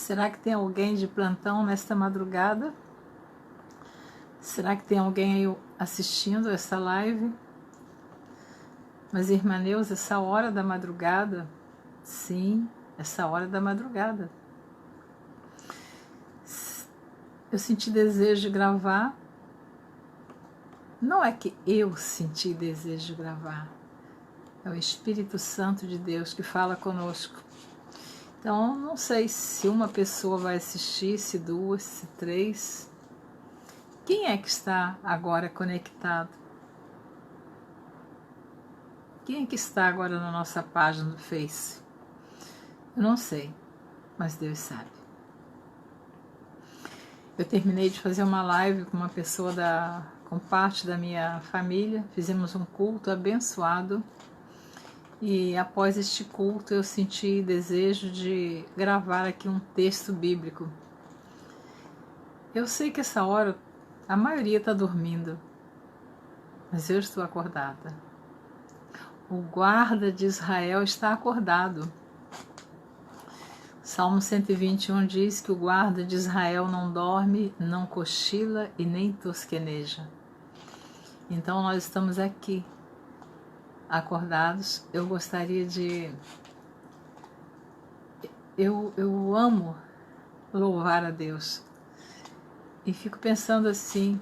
Será que tem alguém de plantão nesta madrugada? Será que tem alguém aí assistindo essa live? Mas, irmã Neuza, essa hora da madrugada? Sim, essa hora da madrugada. Eu senti desejo de gravar. Não é que eu senti desejo de gravar. É o Espírito Santo de Deus que fala conosco. Então, não sei se uma pessoa vai assistir, se duas, se três. Quem é que está agora conectado? Quem é que está agora na nossa página do Face? Eu não sei, mas Deus sabe. Eu terminei de fazer uma live com uma pessoa com parte da minha família. Fizemos um culto abençoado. E após este culto eu senti desejo de gravar aqui um texto bíblico. Eu sei que essa hora a maioria está dormindo, mas eu estou acordada. O guarda de Israel está acordado. Salmo 121 diz que o guarda de Israel não dorme, não cochila e nem tosqueneja. Então nós estamos aqui, acordados. Eu gostaria de... Eu amo louvar a Deus. E fico pensando assim,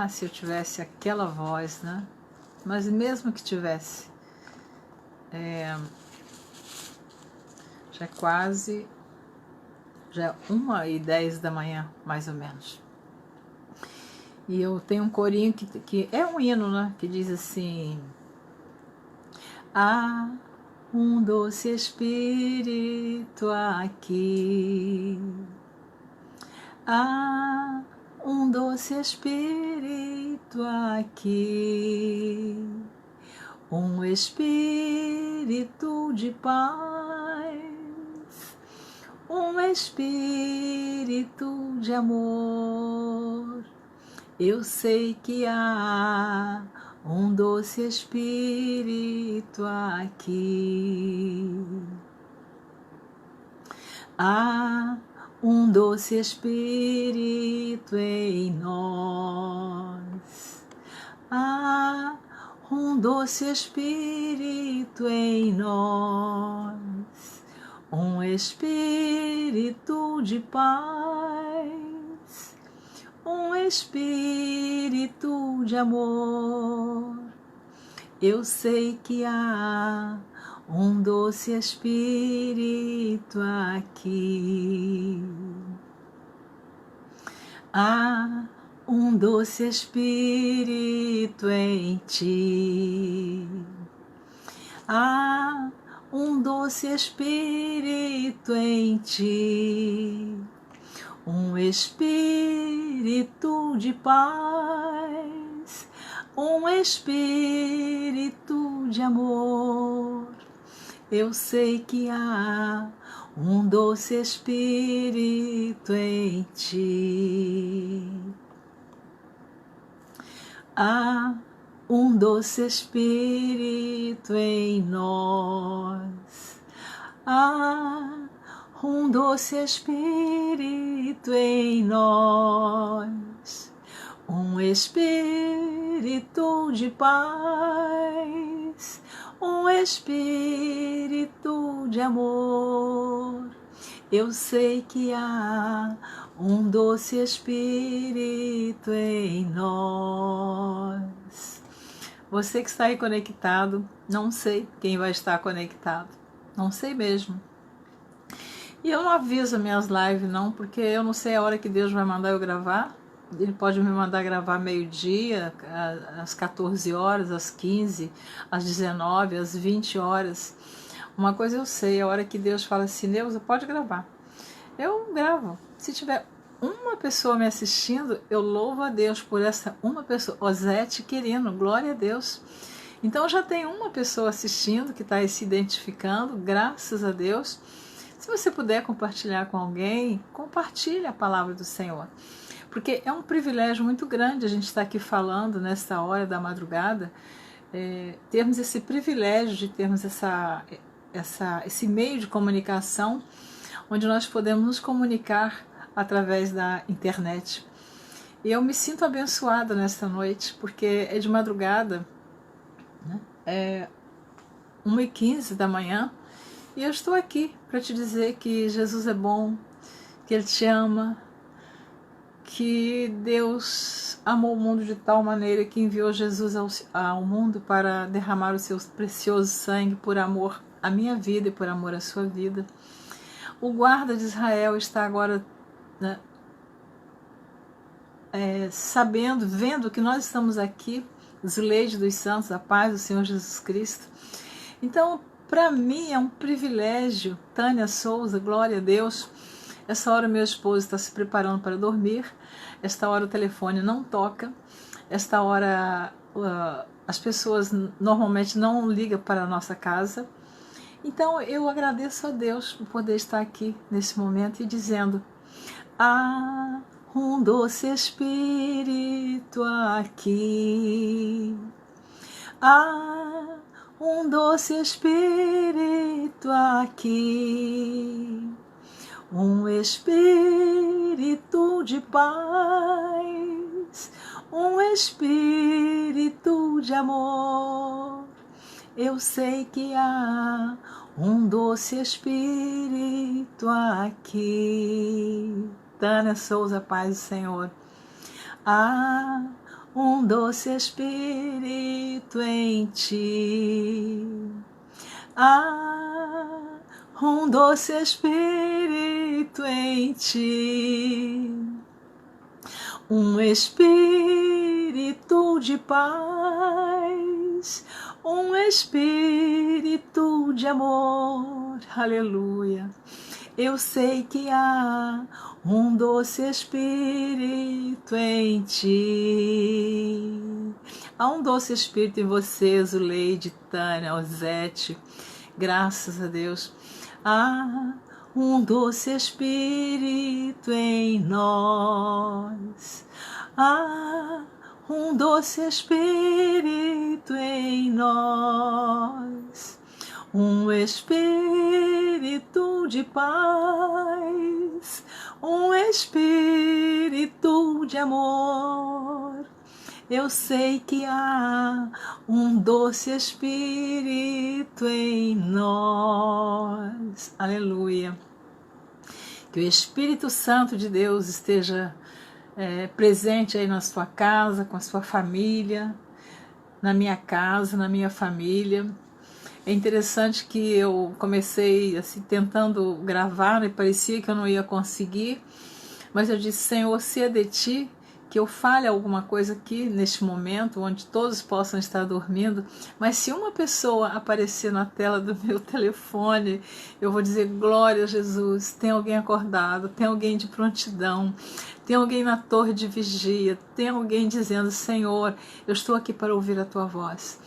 se eu tivesse aquela voz, né? Mas mesmo que tivesse, já é 1h10 da manhã, mais ou menos. E eu tenho um corinho que é um hino, né? Que diz assim: há um doce Espírito aqui, há um doce Espírito aqui, um Espírito de paz, um Espírito de amor. Eu sei que há um doce Espírito aqui, há um doce Espírito em nós, há um doce Espírito em nós, um Espírito de paz, um Espírito de amor. Eu sei que há um doce Espírito aqui, há um doce Espírito em ti, há um doce Espírito em ti, um Espírito de paz, um Espírito de amor. Eu sei que há um doce Espírito em ti, há um doce Espírito em nós, há um doce Espírito em nós, um Espírito de paz, um Espírito de amor. Eu sei que há um doce Espírito em nós. Você que está aí conectado, não sei quem vai estar conectado, não sei mesmo. E eu não aviso minhas lives não, porque eu não sei a hora que Deus vai mandar eu gravar. Ele pode me mandar gravar meio-dia, às 14 horas, às 15, às 19, às 20 horas. Uma coisa eu sei, a hora que Deus fala assim, Neuza, pode gravar. Eu gravo. Se tiver uma pessoa me assistindo, eu louvo a Deus por essa uma pessoa. Osete Quirino, glória a Deus. Então já tem uma pessoa assistindo que está se identificando, graças a Deus. Se você puder compartilhar com alguém, compartilhe a palavra do Senhor. Porque é um privilégio muito grande a gente estar aqui falando nesta hora da madrugada, termos esse privilégio de termos esse meio de comunicação onde nós podemos nos comunicar através da internet. E eu me sinto abençoada nesta noite, porque é de madrugada, né? É 1h15 da manhã, e eu estou aqui para te dizer que Jesus é bom, que Ele te ama, que Deus amou o mundo de tal maneira que enviou Jesus ao mundo para derramar o seu precioso sangue por amor à minha vida e por amor à sua vida. O guarda de Israel está agora, né, sabendo, vendo que nós estamos aqui, os leis dos santos, a paz do Senhor Jesus Cristo. Então, para mim é um privilégio. Tânia Souza, glória a Deus. Essa hora meu esposo está se preparando para dormir. Esta hora o telefone não toca. Esta hora as pessoas normalmente não ligam para a nossa casa. Então eu agradeço a Deus por poder estar aqui nesse momento e dizendo: há um doce Espírito aqui. Há um doce Espírito aqui, um Espírito de paz, um Espírito de amor. Eu sei que há um doce Espírito aqui. Tânia Souza, paz do Senhor. Há um doce Espírito em ti. Há um doce Espírito em ti. Um Espírito de paz, um Espírito de amor. Aleluia. Eu sei que há um doce Espírito em ti. Há um doce Espírito em você, Zuleide, Tânia, Osete. Graças a Deus. Há um doce Espírito em nós. Há um doce Espírito em nós. Um Espírito de paz, um Espírito de amor. Eu sei que há um doce Espírito em nós. Aleluia. Que o Espírito Santo de Deus esteja presente aí na sua casa, com a sua família, na minha casa, na minha família. É interessante que eu comecei assim, tentando gravar, né? Parecia que eu não ia conseguir, mas eu disse: Senhor, se é de ti, que eu fale alguma coisa aqui neste momento, onde todos possam estar dormindo, mas se uma pessoa aparecer na tela do meu telefone, eu vou dizer: glória a Jesus, tem alguém acordado, tem alguém de prontidão, tem alguém na torre de vigia, tem alguém dizendo: Senhor, eu estou aqui para ouvir a tua voz.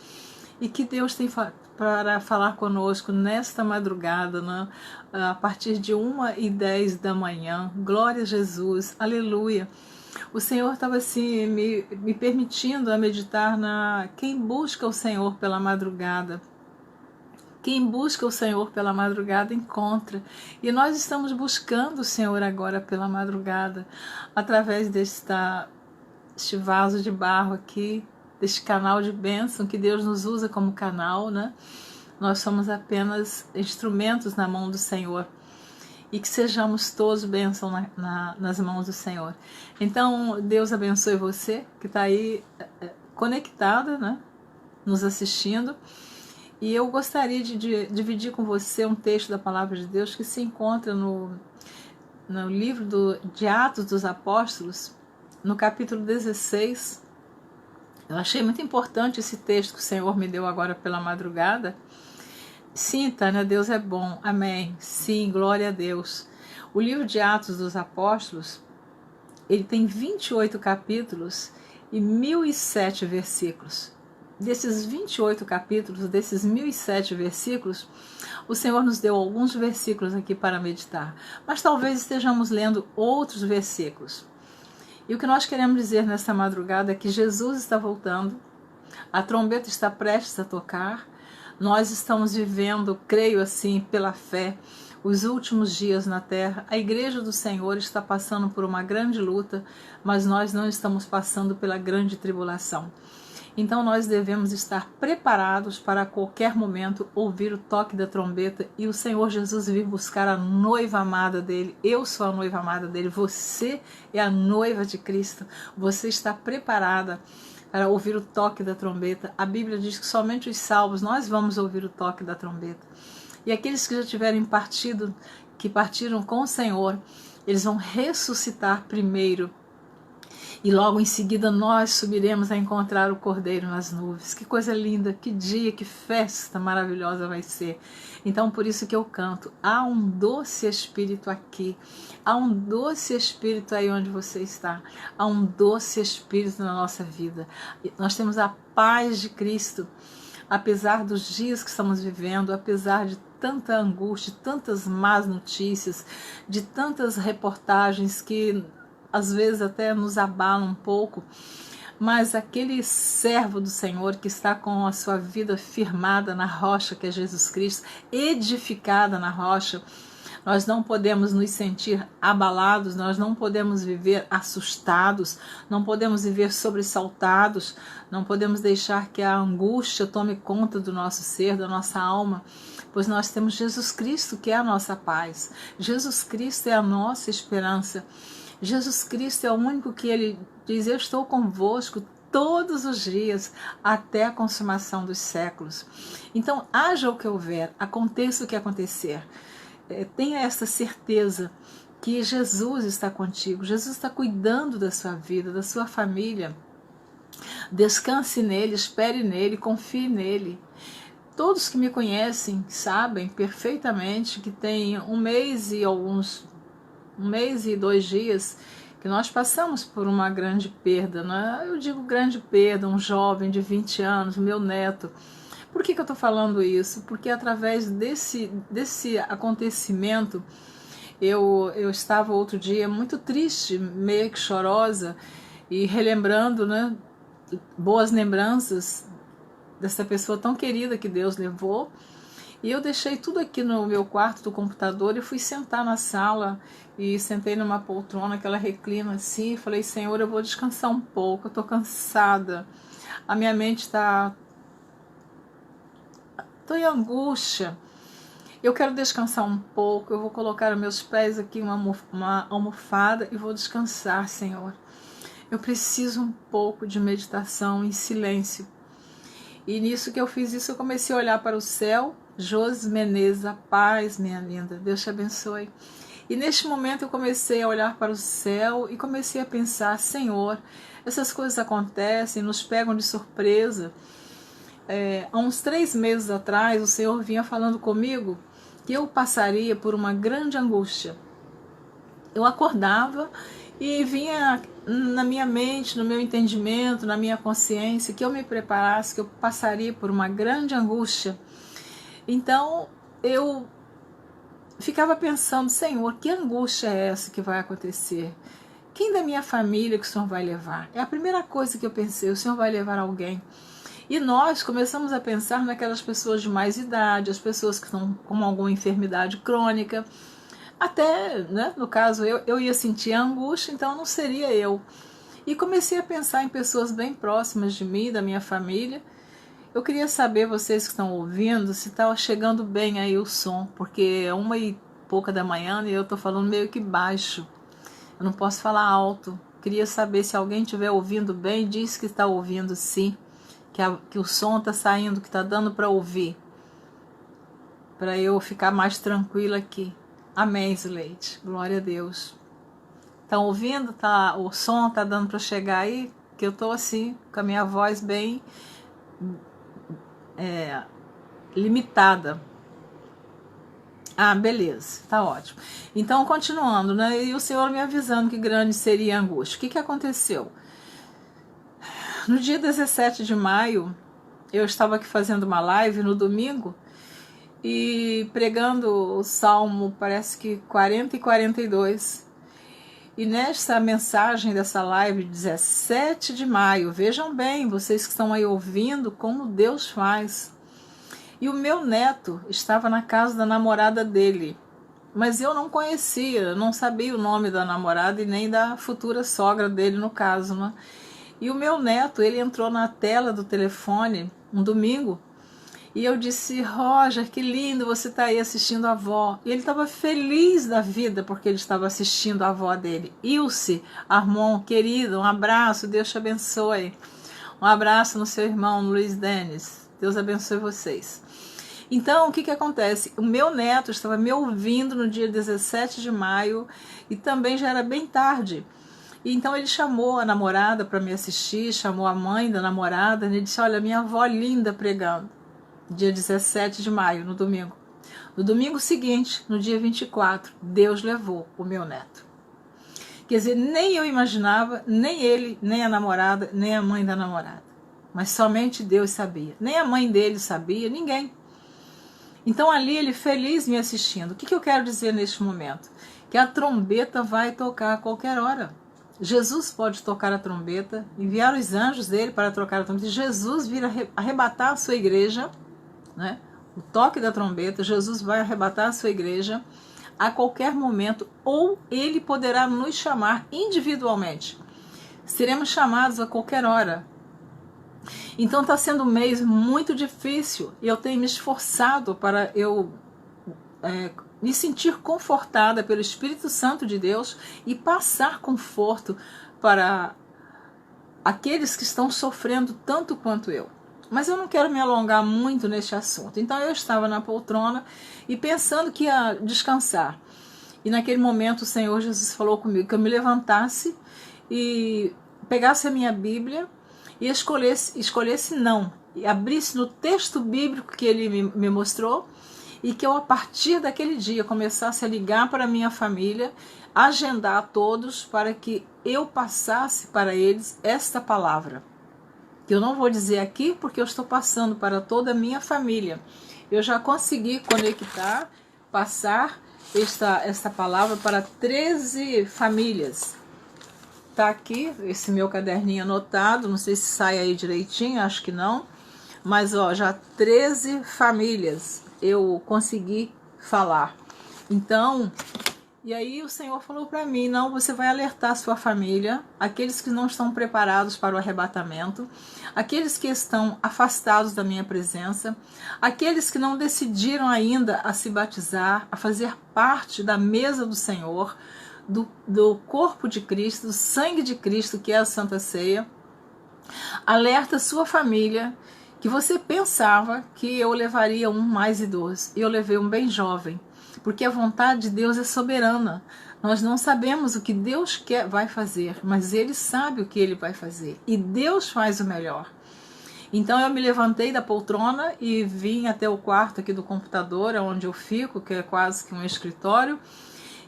E que Deus tem para falar conosco nesta madrugada, né? A partir de 1h10 da manhã. Glória a Jesus, aleluia. O Senhor estava assim me permitindo a meditar na quem busca o Senhor pela madrugada. Quem busca o Senhor pela madrugada encontra. E nós estamos buscando o Senhor agora pela madrugada, através deste vaso de barro aqui, deste canal de bênção que Deus nos usa como canal, né? Nós somos apenas instrumentos na mão do Senhor. E que sejamos todos bênção nas mãos do Senhor. Então, Deus abençoe você que está aí conectada, né? Nos assistindo. E eu gostaria de dividir com você um texto da Palavra de Deus que se encontra no livro de Atos dos Apóstolos, no capítulo 16. Eu achei muito importante esse texto que o Senhor me deu agora pela madrugada. Sim, Tânia, Deus é bom. Amém. Sim, glória a Deus. O livro de Atos dos Apóstolos, ele tem 28 capítulos e 1007 versículos. Desses 28 capítulos, desses 1007 versículos, o Senhor nos deu alguns versículos aqui para meditar. Mas talvez estejamos lendo outros versículos. E o que nós queremos dizer nesta madrugada é que Jesus está voltando, a trombeta está prestes a tocar, nós estamos vivendo, creio assim, pela fé, os últimos dias na terra. A igreja do Senhor está passando por uma grande luta, mas nós não estamos passando pela grande tribulação. Então nós devemos estar preparados para a qualquer momento ouvir o toque da trombeta e o Senhor Jesus vir buscar a noiva amada dele. Eu sou a noiva amada dele, você é a noiva de Cristo. Você está preparada para ouvir o toque da trombeta. A Bíblia diz que somente os salvos nós vamos ouvir o toque da trombeta. E aqueles que já tiverem partido, que partiram com o Senhor, eles vão ressuscitar primeiro. E logo em seguida nós subiremos a encontrar o Cordeiro nas nuvens. Que coisa linda, que dia, que festa maravilhosa vai ser. Então por isso que eu canto, há um doce Espírito aqui, há um doce Espírito aí onde você está, há um doce Espírito na nossa vida. Nós temos a paz de Cristo, apesar dos dias que estamos vivendo, apesar de tanta angústia, tantas más notícias, de tantas reportagens que às vezes até nos abala um pouco, mas aquele servo do Senhor que está com a sua vida firmada na rocha que é Jesus Cristo, edificada na rocha, nós não podemos nos sentir abalados, nós não podemos viver assustados, não podemos viver sobressaltados, não podemos deixar que a angústia tome conta do nosso ser, da nossa alma, pois nós temos Jesus Cristo que é a nossa paz, Jesus Cristo é a nossa esperança. Jesus Cristo é o único que ele diz, eu estou convosco todos os dias até a consumação dos séculos. Então, haja o que houver, aconteça o que acontecer, tenha essa certeza que Jesus está contigo, Jesus está cuidando da sua vida, da sua família. Descanse nele, espere nele, confie nele. Todos que me conhecem sabem perfeitamente que tem um mês e 2 dias que nós passamos por uma grande perda, né? Eu digo grande perda, um jovem de 20 anos, meu neto. Por que eu estou falando isso? Porque através desse acontecimento, eu estava outro dia muito triste, meio que chorosa, e relembrando, né, boas lembranças dessa pessoa tão querida que Deus levou. E eu deixei tudo aqui no meu quarto do computador e fui sentar na sala e sentei numa poltrona que ela reclina assim e falei, Senhor, eu vou descansar um pouco, eu estou cansada, a minha mente está em angústia, eu quero descansar um pouco, eu vou colocar os meus pés aqui em uma almofada e vou descansar, Senhor. Eu preciso um pouco de meditação em silêncio. E nisso que eu fiz isso, eu comecei a olhar para o céu. Josi Menezes, a paz, minha linda, Deus te abençoe. E neste momento eu comecei a olhar para o céu e comecei a pensar, Senhor, essas coisas acontecem, nos pegam de surpresa. Há uns 3 meses atrás, o Senhor vinha falando comigo que eu passaria por uma grande angústia. Eu acordava e vinha na minha mente, no meu entendimento, na minha consciência, que eu me preparasse, que eu passaria por uma grande angústia. Então eu ficava pensando, Senhor, que angústia é essa que vai acontecer? Quem da minha família que o Senhor vai levar? É a primeira coisa que eu pensei, o Senhor vai levar alguém. E nós começamos a pensar naquelas pessoas de mais idade, as pessoas que estão com alguma enfermidade crônica. Até, né, no caso, eu ia sentir a angústia, então não seria eu. E comecei a pensar em pessoas bem próximas de mim, da minha família. Eu queria saber, vocês que estão ouvindo, se está chegando bem aí o som, porque é 1h pouca da manhã e eu estou falando meio que baixo. Eu não posso falar alto. Queria saber se alguém estiver ouvindo bem, diz que está ouvindo sim, que o som está saindo, que está dando para ouvir, para eu ficar mais tranquila aqui. Amém, Zuleide. Glória a Deus. Estão ouvindo? O som está dando para chegar aí? Que eu estou assim, com a minha voz bem limitada. Ah, beleza, tá ótimo. Então, continuando, né? E o Senhor me avisando que grande seria a angústia. O que aconteceu? No dia 17 de maio, eu estava aqui fazendo uma live no domingo e pregando o Salmo, parece que 40 e 42. E nesta mensagem dessa live, 17 de maio, vejam bem, vocês que estão aí ouvindo, como Deus faz. E o meu neto estava na casa da namorada dele. mas eu não conhecia, não sabia o nome da namorada e nem da futura sogra dele, no caso, né? E o meu neto, ele entrou na tela do telefone um domingo e eu disse: Roger, que lindo, você está aí assistindo a avó. E ele estava feliz da vida porque ele estava assistindo a avó dele. Ilse, Armon, querido, um abraço, Deus te abençoe. Um abraço no seu irmão Luiz Denis, Deus abençoe vocês. Então, o que acontece? O meu neto estava me ouvindo no dia 17 de maio e também já era bem tarde. E então ele chamou a namorada para me assistir, chamou a mãe da namorada e ele disse: olha, minha avó linda pregando. Dia 17 de maio, no domingo. No domingo seguinte, no dia 24, Deus levou o meu neto. Quer dizer, nem eu imaginava, nem ele, nem a namorada, nem a mãe da namorada. Mas somente Deus sabia. Nem a mãe dele sabia, ninguém. Então ali ele feliz me assistindo. O que eu quero dizer neste momento? Que a trombeta vai tocar a qualquer hora. Jesus pode tocar a trombeta, enviar os anjos dele para tocar a trombeta. Jesus vir arrebatar a sua igreja, né? O toque da trombeta, Jesus vai arrebatar a sua igreja a qualquer momento, ou ele poderá nos chamar individualmente. Seremos chamados a qualquer hora. Então está sendo um mês muito difícil e eu tenho me esforçado para me sentir confortada pelo Espírito Santo de Deus e passar conforto para aqueles que estão sofrendo tanto quanto eu. Mas eu não quero me alongar muito neste assunto. Então eu estava na poltrona e pensando que ia descansar. E naquele momento o Senhor Jesus falou comigo que eu me levantasse e pegasse a minha Bíblia e escolhesse não, e abrisse no texto bíblico que ele me mostrou, e que eu, a partir daquele dia, começasse a ligar para a minha família, agendar a todos para que eu passasse para eles esta palavra. Que eu não vou dizer aqui porque eu estou passando para toda a minha família. Eu já consegui conectar, passar esta palavra para 13 famílias. Tá aqui esse meu caderninho anotado, não sei se sai aí direitinho, acho que não. Mas ó, já 13 famílias eu consegui falar. Então, e aí o Senhor falou para mim: não, você vai alertar a sua família, aqueles que não estão preparados para o arrebatamento, aqueles que estão afastados da minha presença, aqueles que não decidiram ainda a se batizar, a fazer parte da mesa do Senhor, do corpo de Cristo, do sangue de Cristo, que é a Santa Ceia. Alerta a sua família que você pensava que eu levaria um mais idoso, e eu levei um bem jovem, porque a vontade de Deus é soberana. Nós não sabemos o que Deus vai fazer, mas Ele sabe o que Ele vai fazer, e Deus faz o melhor. Então eu me levantei da poltrona e vim até o quarto aqui do computador, onde eu fico, que é quase que um escritório,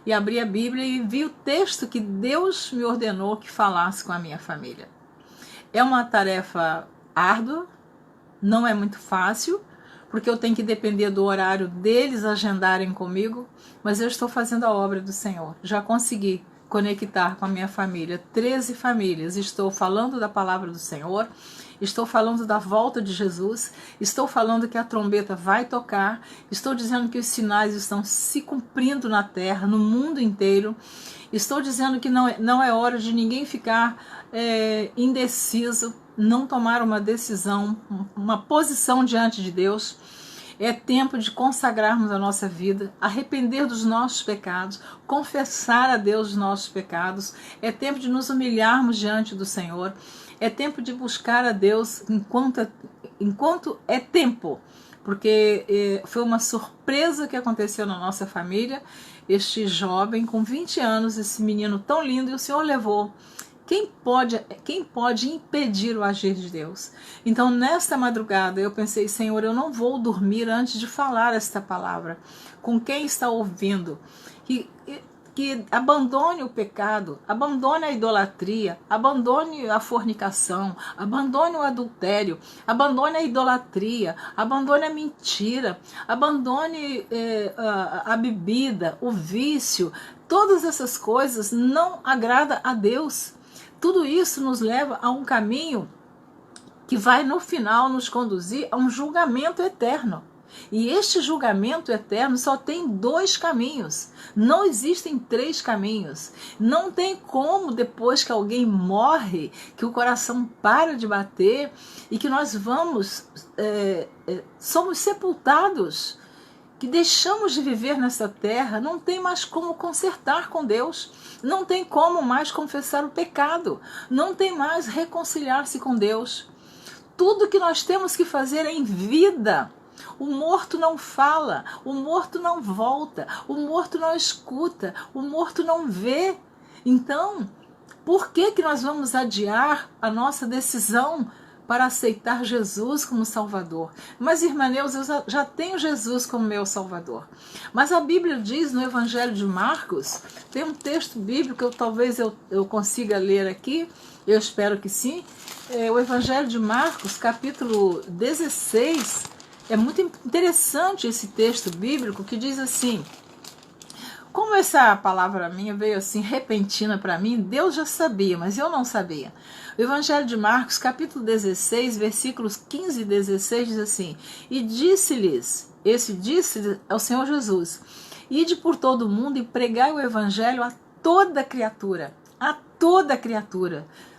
e abri a Bíblia e vi o texto que Deus me ordenou que falasse com a minha família. É uma tarefa árdua, não é muito fácil, porque eu tenho que depender do horário deles agendarem comigo, mas eu estou fazendo a obra do Senhor. Já consegui conectar com a minha família, 13 famílias. Estou falando da palavra do Senhor, estou falando da volta de Jesus, estou falando que a trombeta vai tocar, estou dizendo que os sinais estão se cumprindo na terra, no mundo inteiro. Estou dizendo que não é hora de ninguém ficar indeciso, não tomar uma decisão, uma posição diante de Deus. É tempo de consagrarmos a nossa vida, arrepender dos nossos pecados, confessar a Deus os nossos pecados. É tempo de nos humilharmos diante do Senhor. É tempo de buscar a Deus enquanto é tempo. Porque foi uma surpresa que aconteceu na nossa família. Este jovem com 20 anos, esse menino tão lindo, e o Senhor levou. Quem pode impedir o agir de Deus? Então, nesta madrugada, eu pensei: Senhor, eu não vou dormir antes de falar esta palavra. Com quem está ouvindo? Que abandone o pecado, abandone a idolatria, abandone a fornicação, abandone o adultério, abandone a idolatria, abandone a mentira, abandone a bebida, o vício. Todas essas coisas não agradam a Deus. Tudo isso nos leva a um caminho que vai no final nos conduzir a um julgamento eterno. E este julgamento eterno só tem 2 caminhos. Não existem 3 caminhos. Não tem como, depois que alguém morre, que o coração para de bater e que nós somos sepultados, que deixamos de viver nessa terra, não tem mais como consertar com Deus, não tem como mais confessar o pecado, não tem mais reconciliar-se com Deus. Tudo que nós temos que fazer é em vida. O morto não fala, o morto não volta, o morto não escuta, o morto não vê. Então, por que nós vamos adiar a nossa decisão para aceitar Jesus como Salvador? Mas, irmã Neuza, eu já tenho Jesus como meu Salvador. Mas a Bíblia diz no Evangelho de Marcos, tem um texto bíblico, talvez eu consiga ler aqui, eu espero que sim, o Evangelho de Marcos, capítulo 16, é muito interessante esse texto bíblico que diz assim, como essa palavra minha veio assim repentina para mim, Deus já sabia, mas eu não sabia. O Evangelho de Marcos, capítulo 16, versículos 15 e 16 diz assim, e disse-lhes ao Senhor Jesus, ide por todo o mundo e pregai o Evangelho a toda criatura,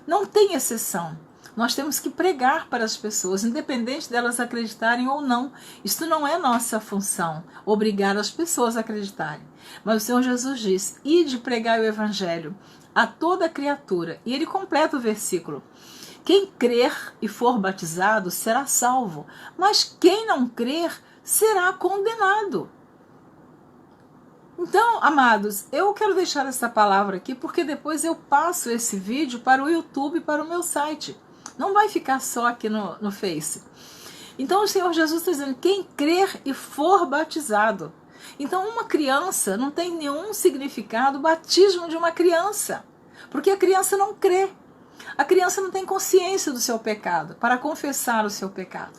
não tem exceção. Nós temos que pregar para as pessoas, independente delas acreditarem ou não. Isto não é nossa função, obrigar as pessoas a acreditarem. Mas o Senhor Jesus diz, ide pregar o Evangelho a toda criatura. E ele completa o versículo. Quem crer e for batizado será salvo, mas quem não crer será condenado. Então, amados, eu quero deixar essa palavra aqui, porque depois eu passo esse vídeo para o YouTube e para o meu site. Não vai ficar só aqui no Face. Então o Senhor Jesus está dizendo, quem crer e for batizado. Então uma criança não tem nenhum significado o batismo de uma criança. Porque a criança não crê. A criança não tem consciência do seu pecado, para confessar o seu pecado.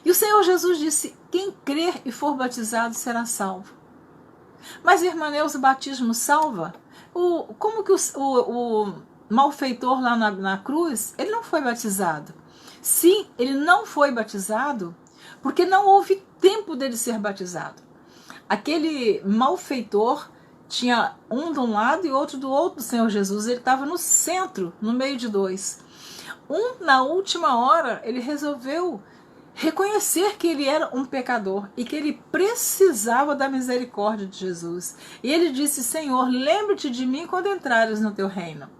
E o Senhor Jesus disse, quem crer e for batizado será salvo. Mas, irmã Neuza, o batismo salva? Como que o malfeitor lá na cruz, ele não foi batizado? Sim, ele não foi batizado porque não houve tempo dele ser batizado. Aquele malfeitor tinha um de um lado e outro do outro do Senhor Jesus. Ele estava no centro, no meio de 2. Na última hora, ele resolveu reconhecer que ele era um pecador e que ele precisava da misericórdia de Jesus. E ele disse, Senhor, lembre-te de mim quando entrares no teu reino.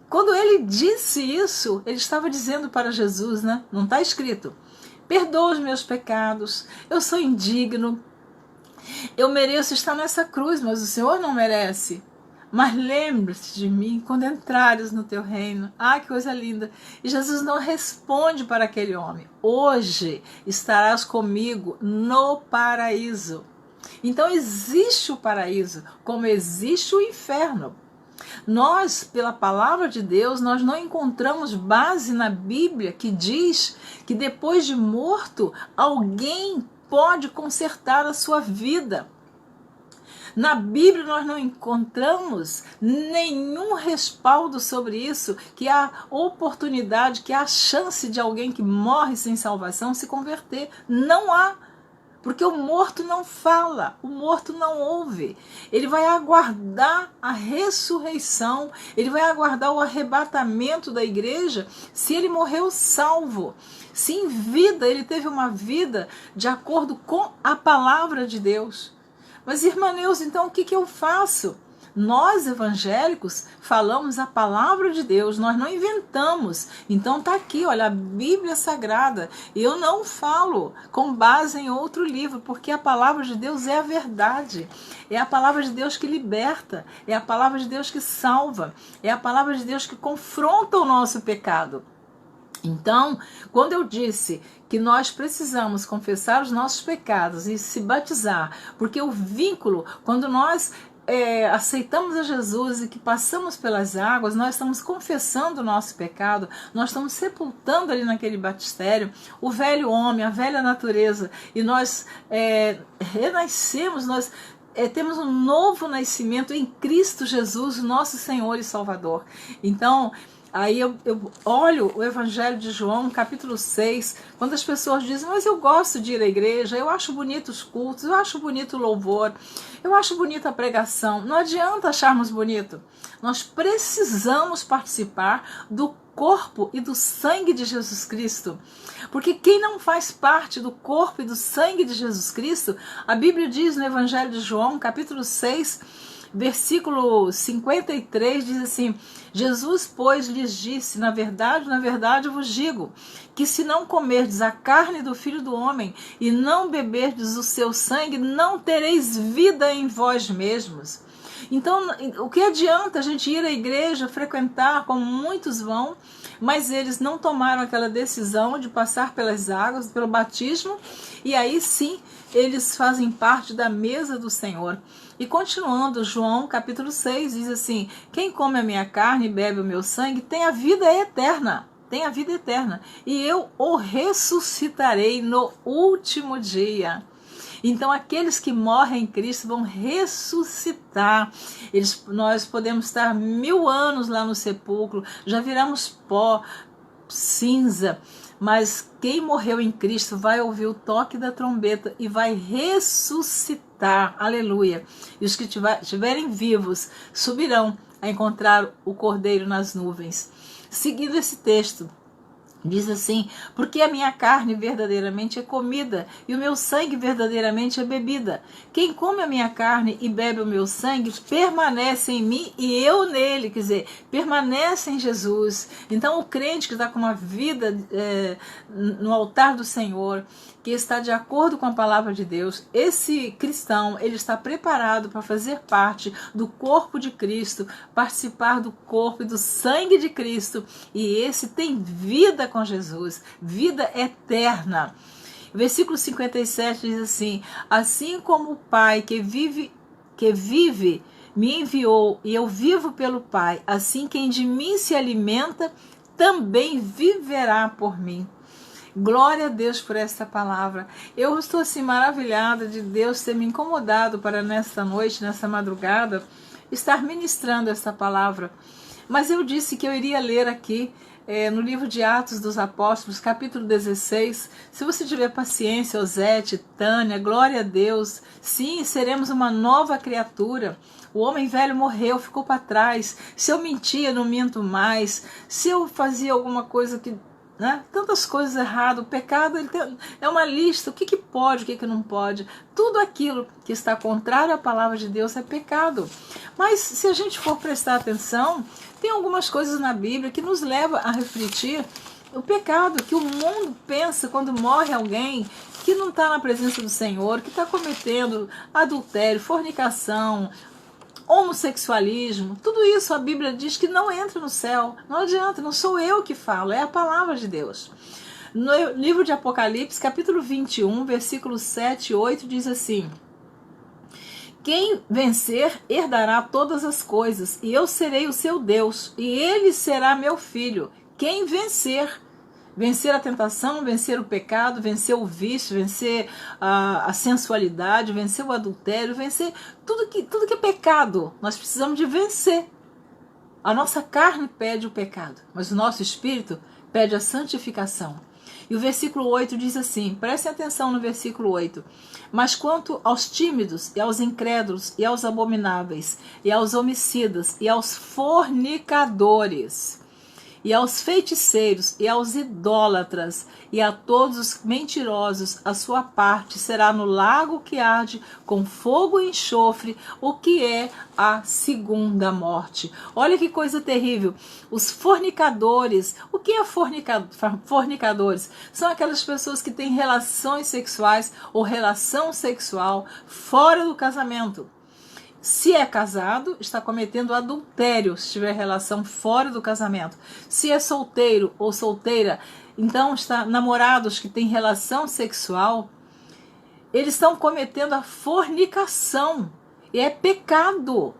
Quando ele disse isso, ele estava dizendo para Jesus, né? Não está escrito, perdoa os meus pecados, eu sou indigno, eu mereço estar nessa cruz, mas o Senhor não merece. Mas lembre-se de mim quando entrares no teu reino. Ah, que coisa linda. E Jesus não responde para aquele homem. Hoje estarás comigo no paraíso. Então existe o paraíso, como existe o inferno. Nós, pela palavra de Deus, nós não encontramos base na Bíblia que diz que depois de morto, alguém pode consertar a sua vida. Na Bíblia nós não encontramos nenhum respaldo sobre isso, que há oportunidade, que há chance de alguém que morre sem salvação se converter. Não há, porque o morto não fala, o morto não ouve. Ele vai aguardar a ressurreição, ele vai aguardar o arrebatamento da igreja se ele morreu salvo. Se em vida ele teve uma vida de acordo com a palavra de Deus. Mas, irmã Neuza, então o que eu faço? Nós, evangélicos, falamos a palavra de Deus, nós não inventamos. Então está aqui, olha, a Bíblia Sagrada. Eu não falo com base em outro livro, porque a palavra de Deus é a verdade. É a palavra de Deus que liberta, é a palavra de Deus que salva, é a palavra de Deus que confronta o nosso pecado. Então, quando eu disse que nós precisamos confessar os nossos pecados e se batizar, porque o vínculo, quando nós aceitamos a Jesus e que passamos pelas águas, nós estamos confessando o nosso pecado, nós estamos sepultando ali naquele batistério o velho homem, a velha natureza, e nós renascemos, nós temos um novo nascimento em Cristo Jesus, nosso Senhor e Salvador. Então, Aí eu olho o Evangelho de João, capítulo 6, quando as pessoas dizem, mas eu gosto de ir à igreja, eu acho bonito os cultos, eu acho bonito o louvor, eu acho bonita a pregação. Não adianta acharmos bonito. Nós precisamos participar do corpo e do sangue de Jesus Cristo. Porque quem não faz parte do corpo e do sangue de Jesus Cristo, a Bíblia diz no Evangelho de João, capítulo 6, versículo 53, diz assim, Jesus, pois, lhes disse, na verdade eu vos digo, que se não comerdes a carne do Filho do Homem e não beberdes o seu sangue, não tereis vida em vós mesmos. Então, o que adianta a gente ir à igreja, frequentar, como muitos vão, mas eles não tomaram aquela decisão de passar pelas águas, pelo batismo, e aí sim, eles fazem parte da mesa do Senhor. E continuando, João capítulo 6 diz assim, quem come a minha carne e bebe o meu sangue tem a vida eterna. Tem a vida eterna. E eu o ressuscitarei no último dia. Então, aqueles que morrem em Cristo vão ressuscitar. Nós podemos estar 1000 anos lá no sepulcro, já viramos pó, cinza, mas quem morreu em Cristo vai ouvir o toque da trombeta e vai ressuscitar. Aleluia. E os que estiverem vivos subirão a encontrar o Cordeiro nas nuvens. Seguindo esse texto, diz assim, porque a minha carne verdadeiramente é comida e o meu sangue verdadeiramente é bebida. Quem come a minha carne e bebe o meu sangue permanece em mim e eu nele, quer dizer, permanece em Jesus. Então o crente que está com uma vida no altar do Senhor, que está de acordo com a palavra de Deus, esse cristão, ele está preparado para fazer parte do corpo de Cristo, participar do corpo e do sangue de Cristo, e esse tem vida com Jesus, vida eterna. Versículo 57 diz assim, assim como o Pai que vive me enviou e eu vivo pelo Pai, assim quem de mim se alimenta também viverá por mim. Glória a Deus por esta palavra. Eu estou assim maravilhada de Deus ter me incomodado para nesta noite, nessa madrugada, estar ministrando esta palavra. Mas eu disse que eu iria ler aqui no livro de Atos dos Apóstolos, capítulo 16. Se você tiver paciência, Osete, Tânia, glória a Deus. Sim, seremos uma nova criatura. O homem velho morreu, ficou para trás. Se eu mentia, não minto mais. Se eu fazia alguma coisa que... tantas coisas erradas, o pecado é uma lista, o que pode, o que não pode, tudo aquilo que está contrário à palavra de Deus é pecado. Mas se a gente for prestar atenção, tem algumas coisas na Bíblia que nos levam a refletir o pecado que o mundo pensa quando morre alguém que não está na presença do Senhor, que está cometendo adultério, fornicação, homossexualismo, tudo isso a Bíblia diz que não entra no céu. Não adianta, não sou eu que falo, é a palavra de Deus. No livro de Apocalipse, capítulo 21, versículos 7 e 8, diz assim, quem vencer herdará todas as coisas, e eu serei o seu Deus, e ele será meu filho. Quem vencer a tentação, vencer o pecado, vencer o vício, vencer a sensualidade, vencer o adultério, vencer tudo que é pecado. Nós precisamos de vencer. A nossa carne pede o pecado, mas o nosso espírito pede a santificação. E o versículo 8 diz assim, prestem atenção no versículo 8. Mas quanto aos tímidos, e aos incrédulos, e aos abomináveis, e aos homicidas, e aos fornicadores, e aos feiticeiros, e aos idólatras, e a todos os mentirosos, a sua parte será no lago que arde com fogo e enxofre, o que é a segunda morte. Olha que coisa terrível. Os fornicadores, o que é fornicadores? São aquelas pessoas que têm relações sexuais ou relação sexual fora do casamento. Se é casado, está cometendo adultério se tiver relação fora do casamento. Se é solteiro ou solteira, então está namorados que têm relação sexual, eles estão cometendo a fornicação. E é pecado.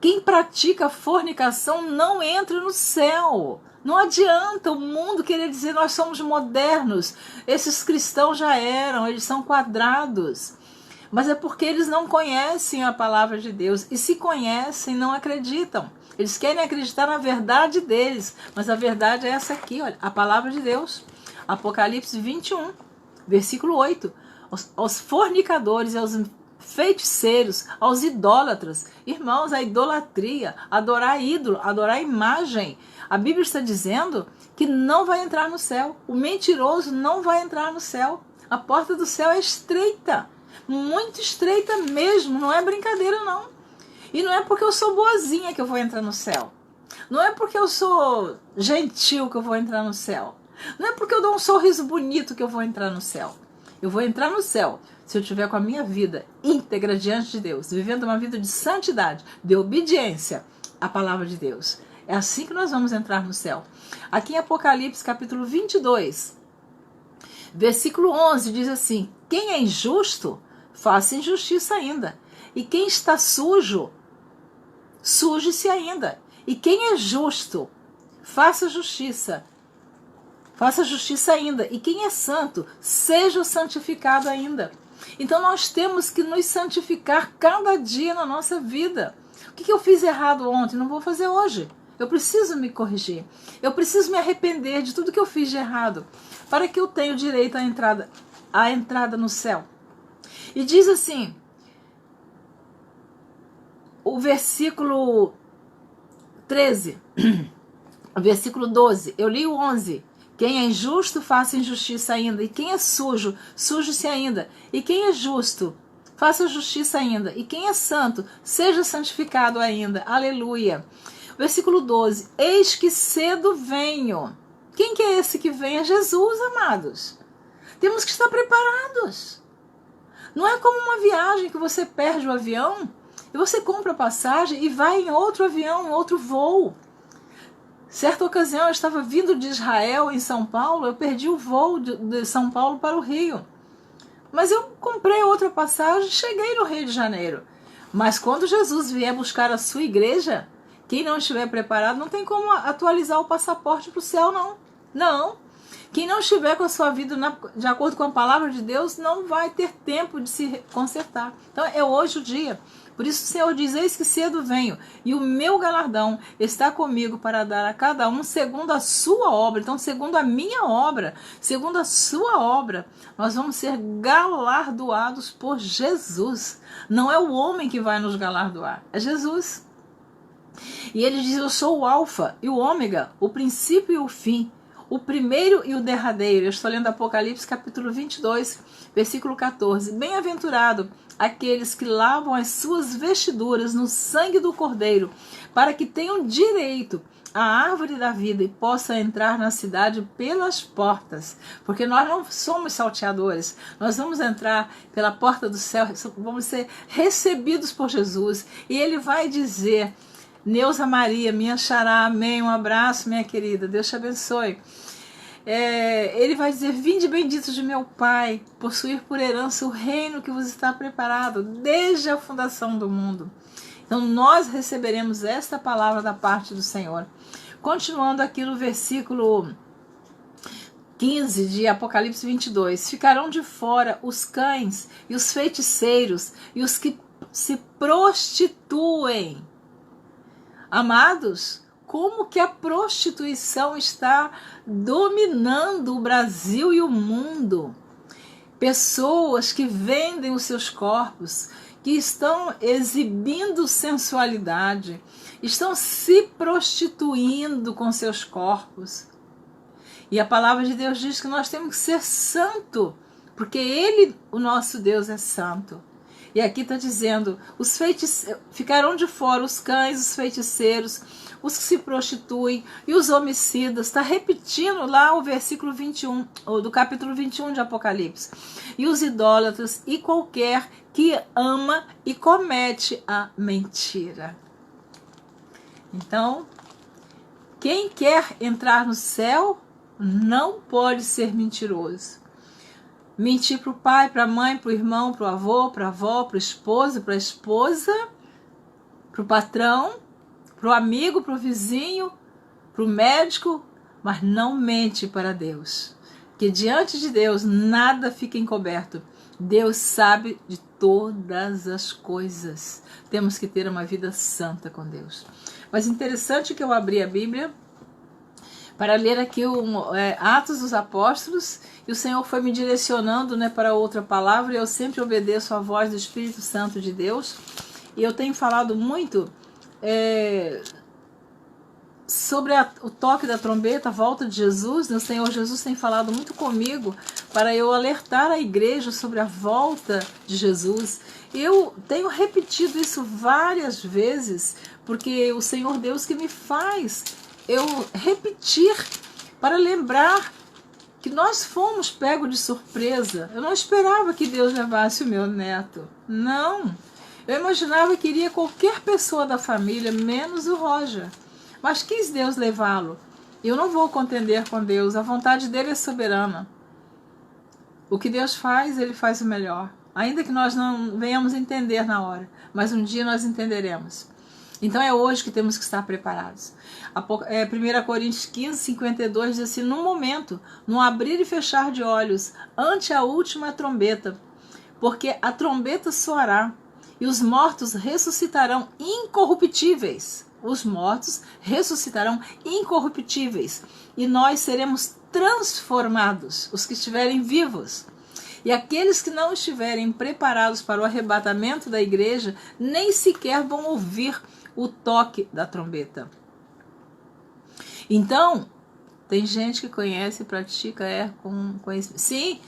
Quem pratica fornicação não entra no céu. Não adianta o mundo querer dizer nós somos modernos. Esses cristãos já eram, eles são quadrados. Mas é porque eles não conhecem a palavra de Deus. E se conhecem, não acreditam. Eles querem acreditar na verdade deles, mas a verdade é essa aqui, olha, a palavra de Deus. Apocalipse 21, versículo 8. Aos fornicadores e aos feiticeiros, aos idólatras. Irmãos, a idolatria, adorar ídolo, adorar imagem. A Bíblia está dizendo que não vai entrar no céu. O mentiroso não vai entrar no céu. A porta do céu é estreita, muito estreita mesmo, não é brincadeira não. E não é porque eu sou boazinha que eu vou entrar no céu. Não é porque eu sou gentil que eu vou entrar no céu. Não é porque eu dou um sorriso bonito que eu vou entrar no céu. Eu vou entrar no céu se eu estiver com a minha vida íntegra diante de Deus, vivendo uma vida de santidade, de obediência à palavra de Deus. É assim que nós vamos entrar no céu. Aqui em Apocalipse, capítulo 22, versículo 11, diz assim: quem é injusto, faça injustiça ainda. E quem está sujo, suje-se ainda. E quem é justo, faça justiça. Faça justiça ainda. E quem é santo, seja santificado ainda. Então nós temos que nos santificar cada dia na nossa vida. O que eu fiz errado ontem? Não vou fazer hoje. Eu preciso me corrigir. Eu preciso me arrepender de tudo que eu fiz de errado, para que eu tenha direito à entrada no céu. E diz assim, o versículo 13, o versículo 12, eu li o 11. Quem é injusto, faça injustiça ainda. E quem é sujo, suje-se ainda. E quem é justo, faça justiça ainda. E quem é santo, seja santificado ainda. Aleluia. Versículo 12. Eis que cedo venho. Quem que é esse que vem? É Jesus, amados. Temos que estar preparados. Não é como uma viagem que você perde o avião e você compra a passagem e vai em outro avião, em outro voo. Certa ocasião eu estava vindo de Israel em São Paulo, eu perdi o voo de São Paulo para o Rio. Mas eu comprei outra passagem e cheguei no Rio de Janeiro. Mas quando Jesus vier buscar a sua igreja, quem não estiver preparado não tem como atualizar o passaporte para o céu, não. Não. Quem não estiver com a sua vida de acordo com a palavra de Deus não vai ter tempo de se consertar. Então é hoje o dia. Por isso o Senhor diz, eis que cedo venho, e o meu galardão está comigo para dar a cada um segundo a sua obra. Então, segundo a minha obra, segundo a sua obra, nós vamos ser galardoados por Jesus. Não é o homem que vai nos galardoar, é Jesus. E ele diz, eu sou o alfa e o ômega, o princípio e o fim, o primeiro e o derradeiro. Eu estou lendo Apocalipse capítulo 22, versículo 14. Bem-aventurado aqueles que lavam as suas vestiduras no sangue do Cordeiro, para que tenham direito à árvore da vida e possam entrar na cidade pelas portas. Porque nós não somos salteadores, nós vamos entrar pela porta do céu, vamos ser recebidos por Jesus. E ele vai dizer, Neuza Maria, minha xará, amém, um abraço, minha querida, Deus te abençoe. Ele vai dizer, vinde benditos de meu Pai, possuir por herança o reino que vos está preparado desde a fundação do mundo. Então nós receberemos esta palavra da parte do Senhor. Continuando aqui no versículo 15 de Apocalipse 22, ficarão de fora os cães e os feiticeiros e os que se prostituem. Amados, como que a prostituição está dominando o Brasil e o mundo. Pessoas que vendem os seus corpos, que estão exibindo sensualidade, estão se prostituindo com seus corpos. E a palavra de Deus diz que nós temos que ser santo, porque Ele, o nosso Deus, é santo. E aqui está dizendo, ficarão de fora os cães, os feiticeiros, os que se prostituem e os homicidas. Está repetindo lá o versículo 21, ou do capítulo 21 de Apocalipse. E os idólatras e qualquer que ama e comete a mentira. Então, quem quer entrar no céu não pode ser mentiroso. Mentir para o pai, para a mãe, para o irmão, para o avô, para a avó, para o esposo, para a esposa, para o patrão, para o amigo, para o vizinho, para o médico, mas não mente para Deus. Porque diante de Deus nada fica encoberto. Deus sabe de todas as coisas. Temos que ter uma vida santa com Deus. Mas interessante que eu abri a Bíblia para ler aqui Atos dos Apóstolos, e o Senhor foi me direcionando, né, para outra palavra, e eu sempre obedeço à voz do Espírito Santo de Deus. E eu tenho falado muito sobre o toque da trombeta, a volta de Jesus, né? O Senhor Jesus tem falado muito comigo para eu alertar a igreja sobre a volta de Jesus. Eu tenho repetido isso várias vezes, porque o Senhor Deus que me faz eu repetir para lembrar que nós fomos pegos de surpresa. Eu não esperava que Deus levasse o meu neto. Não. Eu imaginava que iria qualquer pessoa da família, menos o Roger. Mas quis Deus levá-lo. Eu não vou contender com Deus. A vontade dele é soberana. O que Deus faz, ele faz o melhor. Ainda que nós não venhamos entender na hora. Mas um dia nós entenderemos. Então é hoje que temos que estar preparados. 1 Coríntios 15, 52 diz assim: no momento, no abrir e fechar de olhos, ante a última trombeta, porque a trombeta soará, e os mortos ressuscitarão incorruptíveis. Os mortos ressuscitarão incorruptíveis, e nós seremos transformados, os que estiverem vivos. E aqueles que não estiverem preparados para o arrebatamento da igreja, nem sequer vão ouvir o toque da trombeta. Então, tem gente que conhece e pratica com conhecimento. Sim,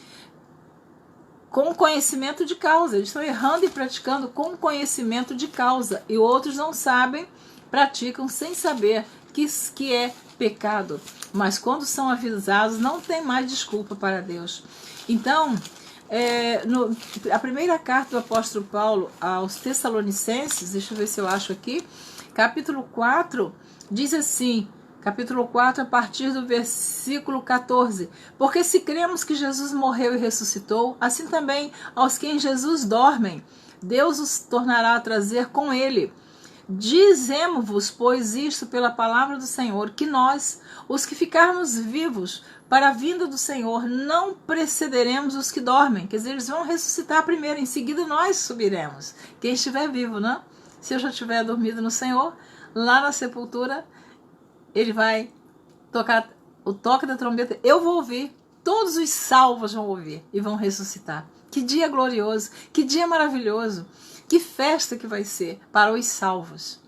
com conhecimento de causa. Eles estão errando e praticando com conhecimento de causa. E outros não sabem, praticam sem saber que é pecado. Mas quando são avisados, não tem mais desculpa para Deus. Então, a primeira carta do apóstolo Paulo aos Tessalonicenses, deixa eu ver se eu acho aqui, capítulo 4, diz assim, capítulo 4, a partir do versículo 14: porque se cremos que Jesus morreu e ressuscitou, assim também aos que em Jesus dormem, Deus os tornará a trazer com ele. Dizemo-vos, pois, isto pela palavra do Senhor, que nós, os que ficarmos vivos para a vinda do Senhor, não precederemos os que dormem. Quer dizer, eles vão ressuscitar primeiro, em seguida nós subiremos. Quem estiver vivo, né? Se eu já tiver dormido no Senhor, lá na sepultura, ele vai tocar o toque da trombeta. Eu vou ouvir, todos os salvos vão ouvir e vão ressuscitar. Que dia glorioso, que dia maravilhoso. Que festa que vai ser para os salvos.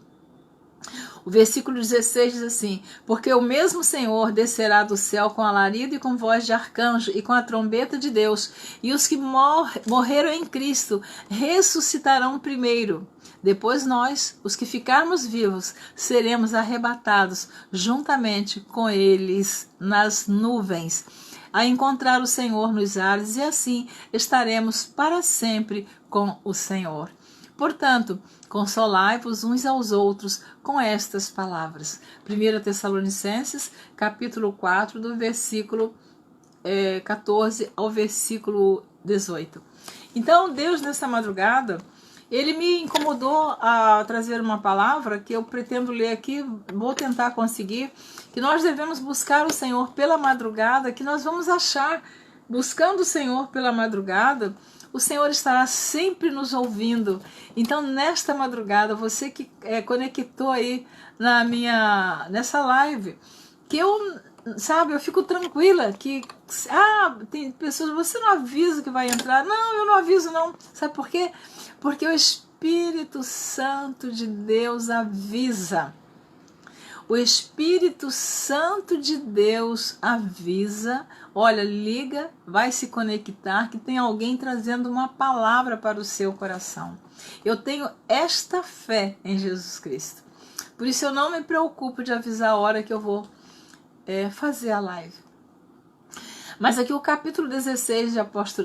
O versículo 16 diz assim: porque o mesmo Senhor descerá do céu com alarido e com voz de arcanjo e com a trombeta de Deus, e os que morreram em Cristo ressuscitarão primeiro. Depois nós, os que ficarmos vivos, seremos arrebatados juntamente com eles nas nuvens, a encontrar o Senhor nos ares, e assim estaremos para sempre com o Senhor. Portanto, consolai-vos uns aos outros com estas palavras. 1 Tessalonicenses, capítulo 4, do versículo 14 ao versículo 18. Então, Deus, nessa madrugada, ele me incomodou a trazer uma palavra que eu pretendo ler aqui, vou tentar conseguir, que nós devemos buscar o Senhor pela madrugada, que nós vamos achar, buscando o Senhor pela madrugada, o Senhor estará sempre nos ouvindo. Então, nesta madrugada, você que conectou aí nessa live, que eu fico tranquila, que, tem pessoas, você não avisa que vai entrar. Não, eu não aviso não. Sabe por quê? Porque o Espírito Santo de Deus avisa. O Espírito Santo de Deus avisa, olha, liga, vai se conectar, que tem alguém trazendo uma palavra para o seu coração. Eu tenho esta fé em Jesus Cristo. Por isso eu não me preocupo de avisar a hora que eu vou fazer a live. Mas aqui o capítulo 16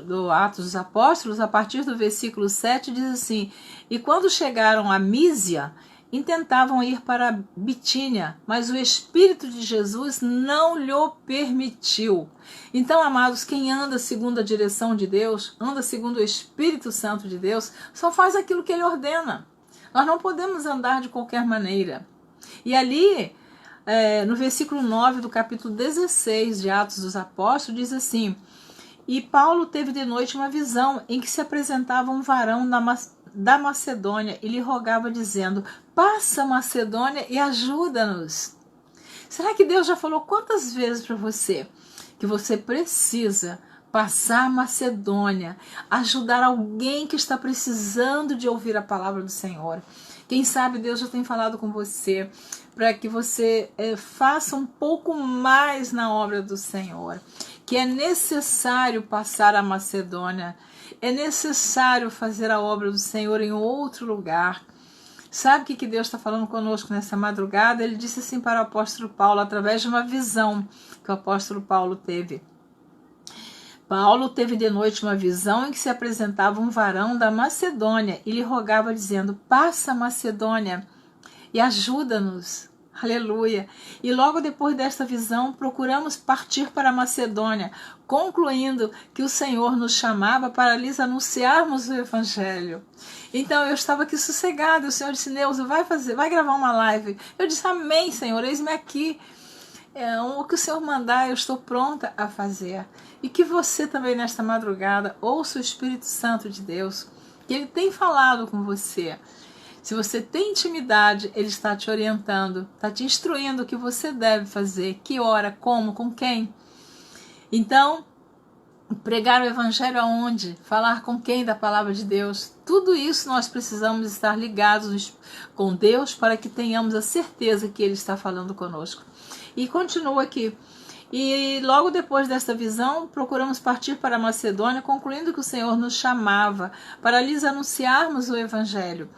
do Atos dos Apóstolos, a partir do versículo 7, diz assim: e quando chegaram a Mísia, intentavam ir para Bitínia, mas o Espírito de Jesus não lhe permitiu. Então, amados, quem anda segundo a direção de Deus, anda segundo o Espírito Santo de Deus, só faz aquilo que ele ordena. Nós não podemos andar de qualquer maneira. E ali, no versículo 9 do capítulo 16 de Atos dos Apóstolos, diz assim: e Paulo teve de noite uma visão em que se apresentava um varão da Macedônia e lhe rogava dizendo: passa a Macedônia e ajuda-nos. Será que Deus já falou quantas vezes para você que você precisa passar a Macedônia, ajudar alguém que está precisando de ouvir a palavra do Senhor? Quem sabe Deus já tem falado com você para que você faça um pouco mais na obra do Senhor, que é necessário passar a Macedônia, é necessário fazer a obra do Senhor em outro lugar. Sabe o que Deus está falando conosco nessa madrugada? Ele disse assim para o apóstolo Paulo, através de uma visão que o apóstolo Paulo teve. Paulo teve de noite uma visão em que se apresentava um varão da Macedônia e lhe rogava dizendo: passa a Macedônia e ajuda-nos. Aleluia! E logo depois desta visão, procuramos partir para a Macedônia, concluindo que o Senhor nos chamava para lhes anunciarmos o Evangelho. Então eu estava aqui sossegada, o Senhor disse: Neuza, vai gravar uma live. Eu disse: amém, Senhor, eis-me aqui. O que o Senhor mandar, eu estou pronta a fazer. E que você também nesta madrugada ouça o Espírito Santo de Deus, que Ele tem falado com você. Se você tem intimidade, Ele está te orientando, está te instruindo o que você deve fazer, que hora, como, com quem. Então, pregar o Evangelho aonde? Falar com quem da palavra de Deus? Tudo isso nós precisamos estar ligados com Deus para que tenhamos a certeza que Ele está falando conosco. E continua aqui. E logo depois desta visão, procuramos partir para a Macedônia, concluindo que o Senhor nos chamava para lhes anunciarmos o Evangelho.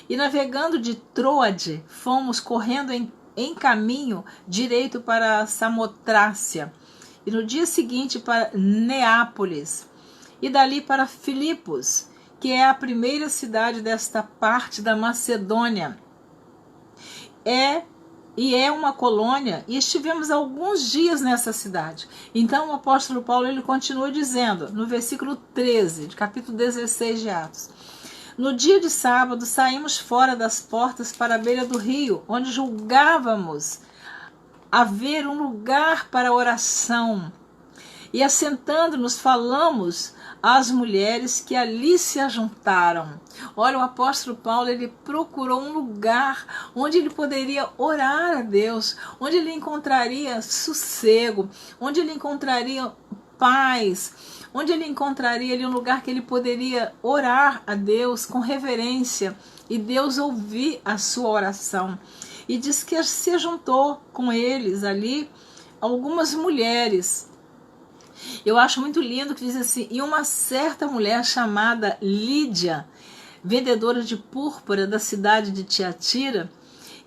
E navegando de Troade, fomos correndo em caminho direito para Samotrácia. E no dia seguinte para Neápolis. E dali para Filipos, que é a primeira cidade desta parte da Macedônia. É uma colônia, e estivemos alguns dias nessa cidade. Então o apóstolo Paulo ele continua dizendo, no versículo 13, de capítulo 16 de Atos: no dia de sábado saímos fora das portas para a beira do rio, onde julgávamos haver um lugar para oração. E assentando-nos falamos às mulheres que ali se ajuntaram. Olha, o apóstolo Paulo ele procurou um lugar onde ele poderia orar a Deus, onde ele encontraria sossego, onde ele encontraria paz, onde ele encontraria ali um lugar que ele poderia orar a Deus com reverência e Deus ouvir a sua oração. E diz que se juntou com eles ali algumas mulheres. Eu acho muito lindo que diz assim: e uma certa mulher chamada Lídia, vendedora de púrpura da cidade de Tiatira,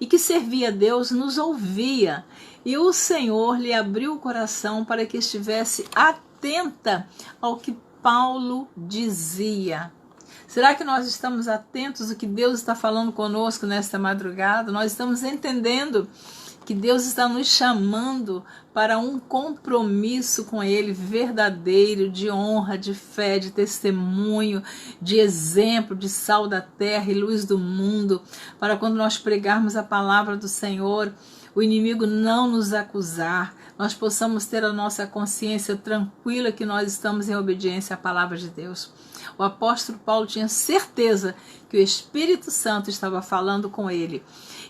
e que servia a Deus, nos ouvia. E o Senhor lhe abriu o coração para que estivesse atenta ao que Paulo dizia. Será que nós estamos atentos ao que Deus está falando conosco nesta madrugada? Nós estamos entendendo que Deus está nos chamando para um compromisso com Ele verdadeiro, de honra, de fé, de testemunho, de exemplo, de sal da terra e luz do mundo, para quando nós pregarmos a palavra do Senhor, o inimigo não nos acusar, nós possamos ter a nossa consciência tranquila que nós estamos em obediência à palavra de Deus. O apóstolo Paulo tinha certeza que o Espírito Santo estava falando com ele.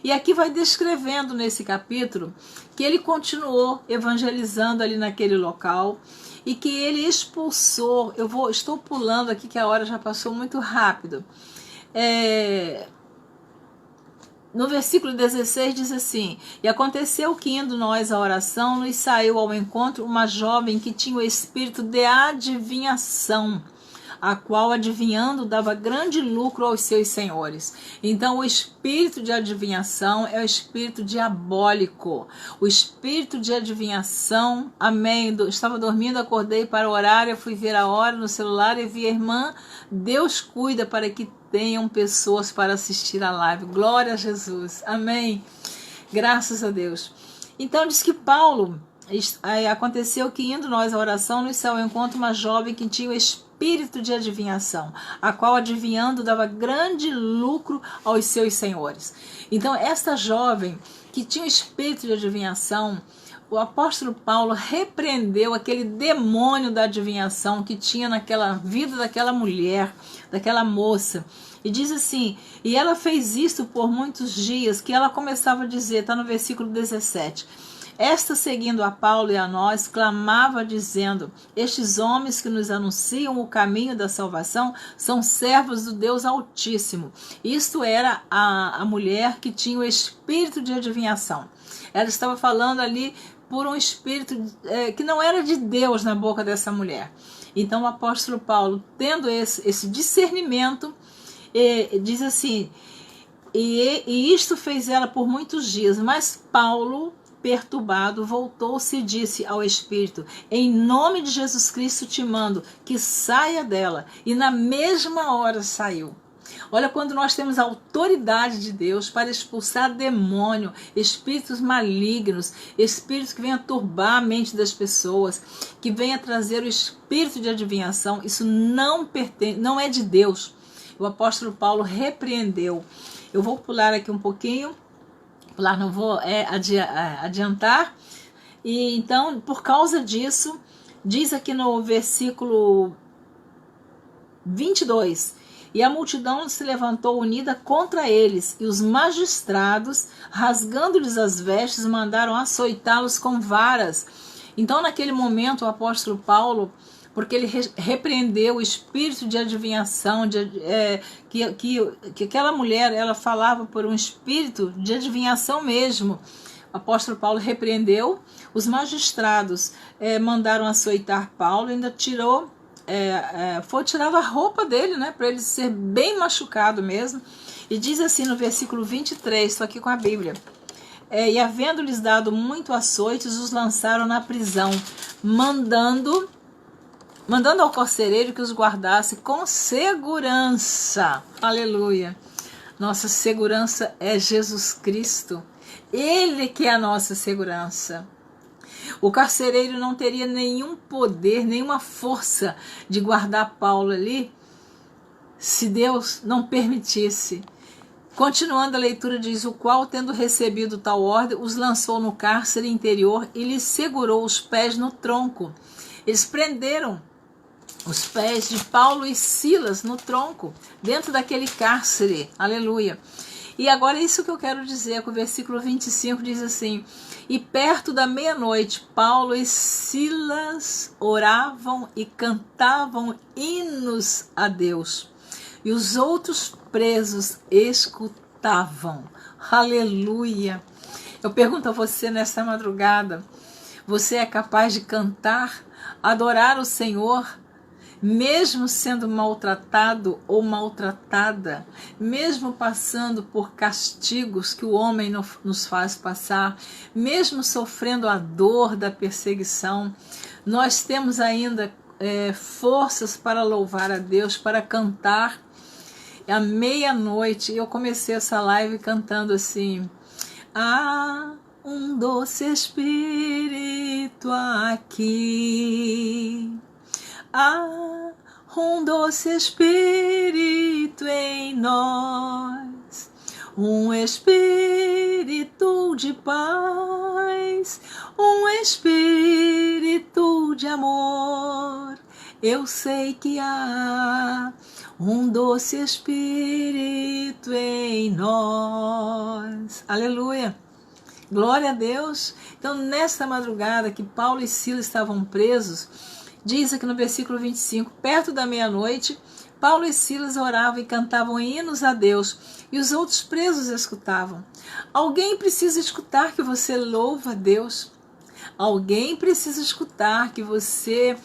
E aqui vai descrevendo nesse capítulo que ele continuou evangelizando ali naquele local e que ele expulsou. Estou pulando aqui que a hora já passou muito rápido. No versículo 16 diz assim: e aconteceu que indo nós à oração, nos saiu ao encontro uma jovem que tinha o espírito de adivinhação, a qual adivinhando dava grande lucro aos seus senhores. Então o espírito de adivinhação é o espírito diabólico. O espírito de adivinhação, amém. Estava dormindo, acordei para orar, eu fui ver a hora no celular e vi a irmã. Deus cuida para que tenham pessoas para assistir a live. Glória a Jesus, amém. Graças a Deus. Então diz que Paulo, aconteceu que indo nós à oração, nos saiu ao encontro uma jovem que tinha o espírito de adivinhação, a qual adivinhando dava grande lucro aos seus senhores. Então esta jovem que tinha o espírito de adivinhação, o apóstolo Paulo repreendeu aquele demônio da adivinhação que tinha naquela vida daquela mulher, daquela moça. E diz assim, e ela fez isso por muitos dias, que ela começava a dizer, está no versículo 17, esta, seguindo a Paulo e a nós, clamava dizendo, estes homens que nos anunciam o caminho da salvação são servos do Deus Altíssimo. Isto era a mulher que tinha o espírito de adivinhação. Ela estava falando ali por um espírito que não era de Deus na boca dessa mulher. Então o apóstolo Paulo, tendo esse discernimento, diz assim, e isto fez ela por muitos dias, mas Paulo, perturbado, voltou-se e disse ao Espírito, em nome de Jesus Cristo te mando que saia dela, e na mesma hora saiu. Olha, quando nós temos a autoridade de Deus para expulsar demônio, espíritos malignos, espíritos que venham turbar a mente das pessoas, que venham trazer o espírito de adivinhação, isso não é de Deus. O apóstolo Paulo repreendeu. Eu vou pular aqui um pouquinho, não vou adiantar. E então, por causa disso, diz aqui no versículo 22, e a multidão se levantou unida contra eles, e os magistrados, rasgando-lhes as vestes, mandaram açoitá-los com varas. Então, naquele momento, o apóstolo Paulo, porque ele repreendeu o espírito de adivinhação, que aquela mulher, ela falava por um espírito de adivinhação mesmo. O apóstolo Paulo repreendeu, os magistrados mandaram açoitar Paulo, ainda foi tirada a roupa dele, né, para ele ser bem machucado mesmo. E diz assim no versículo 23, estou aqui com a Bíblia, e havendo-lhes dado muito açoites, os lançaram na prisão, mandando ao carcereiro que os guardasse com segurança. Aleluia! Nossa segurança é Jesus Cristo. Ele que é a nossa segurança. O carcereiro não teria nenhum poder, nenhuma força de guardar Paulo ali, se Deus não permitisse. Continuando a leitura, diz, o qual, tendo recebido tal ordem, os lançou no cárcere interior e lhes segurou os pés no tronco. Eles prenderam os pés de Paulo e Silas no tronco, dentro daquele cárcere. Aleluia! E agora isso que eu quero dizer, que o versículo 25 diz assim, e perto da meia-noite, Paulo e Silas oravam e cantavam hinos a Deus, e os outros presos escutavam. Aleluia! Eu pergunto a você nesta madrugada, você é capaz de cantar, adorar o Senhor, mesmo sendo maltratado ou maltratada, mesmo passando por castigos que o homem nos faz passar, mesmo sofrendo a dor da perseguição, nós temos ainda forças para louvar a Deus, para cantar. À meia-noite, eu comecei essa live cantando assim, há um doce espírito aqui, há um doce espírito em nós, um espírito de paz, um espírito de amor. Eu sei que há um doce espírito em nós. Aleluia! Glória a Deus! Então, nesta madrugada que Paulo e Silas estavam presos, diz aqui no versículo 25, perto da meia-noite, Paulo e Silas oravam e cantavam hinos a Deus, e os outros presos escutavam. Alguém precisa escutar que você louva a Deus. Alguém precisa escutar que você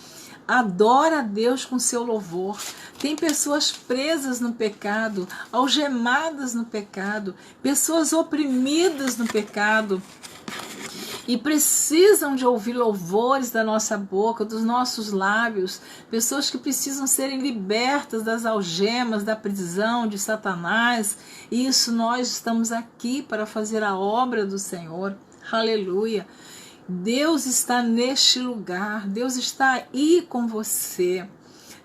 adora a Deus com seu louvor. Tem pessoas presas no pecado, algemadas no pecado, pessoas oprimidas no pecado, e precisam de ouvir louvores da nossa boca, dos nossos lábios, pessoas que precisam serem libertas das algemas, da prisão de Satanás. E isso nós estamos aqui para fazer a obra do Senhor. Aleluia! Deus está neste lugar, Deus está aí com você.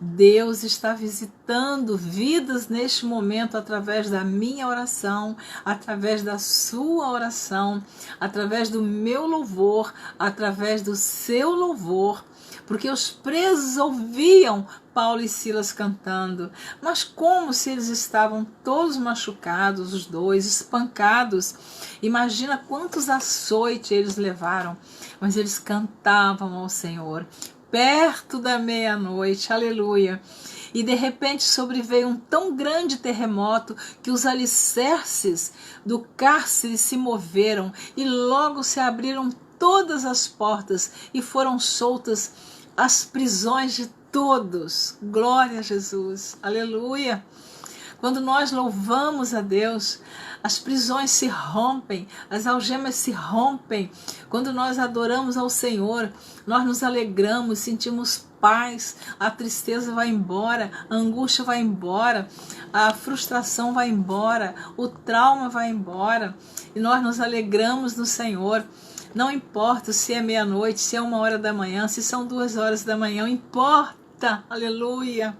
Deus está visitando vidas neste momento através da minha oração, através da sua oração, através do meu louvor, através do seu louvor, porque os presos ouviam Paulo e Silas cantando, mas como se eles estavam todos machucados, os dois, espancados. Imagina quantos açoites eles levaram, mas eles cantavam ao Senhor, perto da meia-noite, aleluia. E de repente sobreveio um tão grande terremoto que os alicerces do cárcere se moveram e logo se abriram todas as portas e foram soltas as prisões de todos. Glória a Jesus, aleluia. Quando nós louvamos a Deus, as prisões se rompem, as algemas se rompem. Quando nós adoramos ao Senhor, nós nos alegramos, sentimos paz, a tristeza vai embora, a angústia vai embora, a frustração vai embora, o trauma vai embora, e nós nos alegramos no Senhor. Não importa se é meia-noite, se é 1h da manhã, se são 2h da manhã, não importa, aleluia.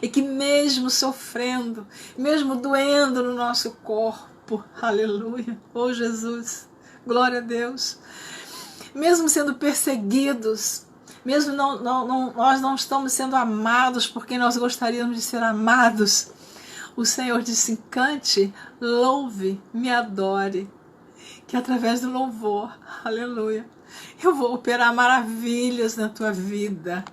E que mesmo sofrendo, mesmo doendo no nosso corpo, aleluia, oh Jesus, glória a Deus, mesmo sendo perseguidos, mesmo nós não estamos sendo amados por quem nós gostaríamos de ser amados, o Senhor disse: cante, louve, me adore, que através do louvor, aleluia, eu vou operar maravilhas na tua vida.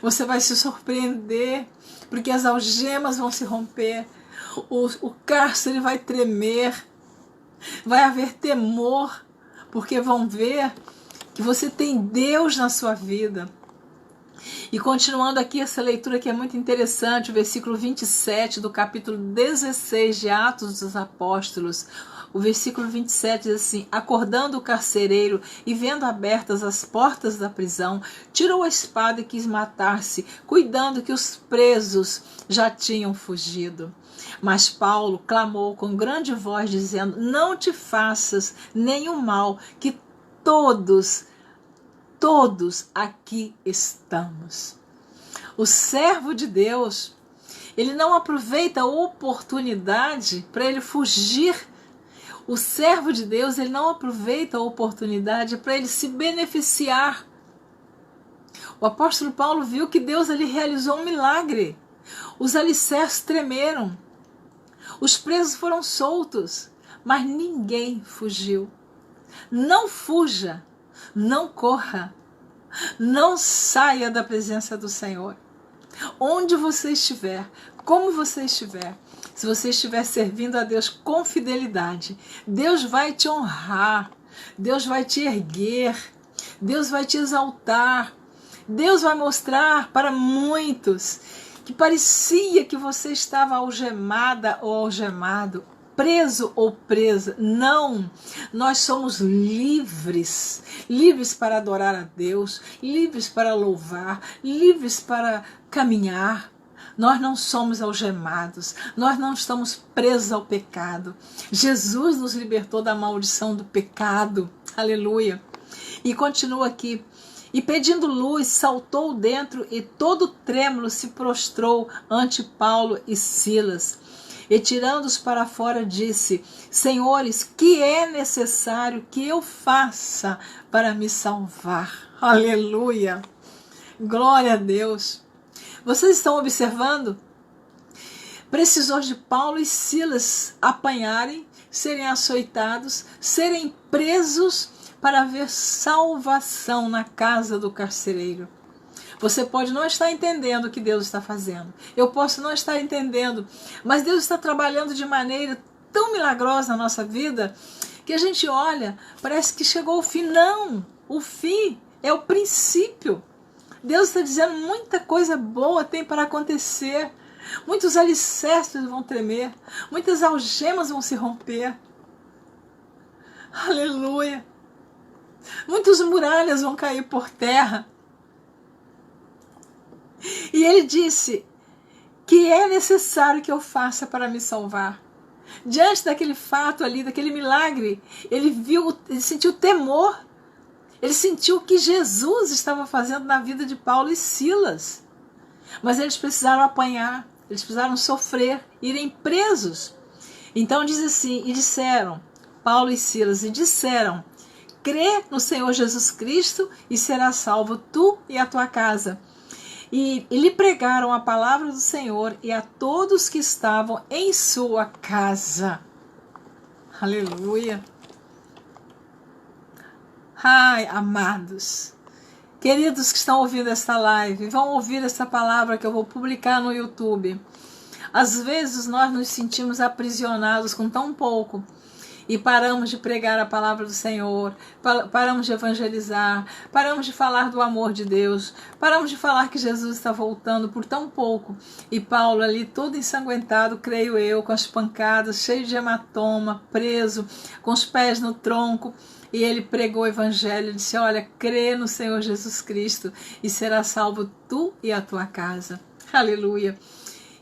Você vai se surpreender, porque as algemas vão se romper, o cárcere vai tremer, vai haver temor, porque vão ver que você tem Deus na sua vida. E continuando aqui essa leitura que é muito interessante, o versículo 27 do capítulo 16 de Atos dos Apóstolos, o versículo 27 diz assim: acordando o carcereiro e vendo abertas as portas da prisão, tirou a espada e quis matar-se, cuidando que os presos já tinham fugido. Mas Paulo clamou com grande voz, dizendo: não te faças nenhum mal, que todos aqui estamos. O servo de Deus, ele não aproveita a oportunidade para ele fugir. O servo de Deus, ele não aproveita a oportunidade para ele se beneficiar. O apóstolo Paulo viu que Deus ali realizou um milagre. Os alicerces tremeram. Os presos foram soltos, mas ninguém fugiu. Não fuja, não corra, não saia da presença do Senhor. Onde você estiver, como você estiver, se você estiver servindo a Deus com fidelidade, Deus vai te honrar, Deus vai te erguer, Deus vai te exaltar, Deus vai mostrar para muitos que parecia que você estava algemada ou algemado, preso ou presa. Não, nós somos livres, livres para adorar a Deus, livres para louvar, livres para caminhar. Nós não somos algemados, nós não estamos presos ao pecado. Jesus nos libertou da maldição do pecado, aleluia. E continua aqui: e pedindo luz, saltou dentro e todo trêmulo se prostrou ante Paulo e Silas. E tirando-os para fora disse: Senhores, que é necessário que eu faça para me salvar? Aleluia! Glória a Deus! Vocês estão observando? Precisou de Paulo e Silas apanharem, serem açoitados, serem presos para haver salvação na casa do carcereiro. Você pode não estar entendendo o que Deus está fazendo. Eu posso não estar entendendo, mas Deus está trabalhando de maneira tão milagrosa na nossa vida que a gente olha, parece que chegou o fim. Não, o fim é o princípio. Deus está dizendo muita coisa boa tem para acontecer. Muitos alicerces vão tremer, muitas algemas vão se romper. Aleluia! Muitas muralhas vão cair por terra. E ele disse que é necessário que eu faça para me salvar. Diante daquele fato ali, daquele milagre, ele sentiu temor. Ele sentiu o que Jesus estava fazendo na vida de Paulo e Silas. mas eles precisaram apanhar, eles precisaram sofrer, irem presos. Então diz assim, e disseram, Paulo e Silas, e disseram, crê no Senhor Jesus Cristo e serás salvo tu e a tua casa. E lhe pregaram a palavra do Senhor e a todos que estavam em sua casa. Aleluia. Ai, amados, queridos que estão ouvindo esta live, vão ouvir essa palavra que eu vou publicar no YouTube. Às vezes nós nos sentimos aprisionados com tão pouco e paramos de pregar a palavra do Senhor, paramos de evangelizar, paramos de falar do amor de Deus, paramos de falar que Jesus está voltando por tão pouco. E Paulo ali todo ensanguentado, creio eu, com as pancadas, cheio de hematoma, preso, com os pés no tronco, e ele pregou o evangelho, disse, olha, crê no Senhor Jesus Cristo e será salvo tu e a tua casa. Aleluia.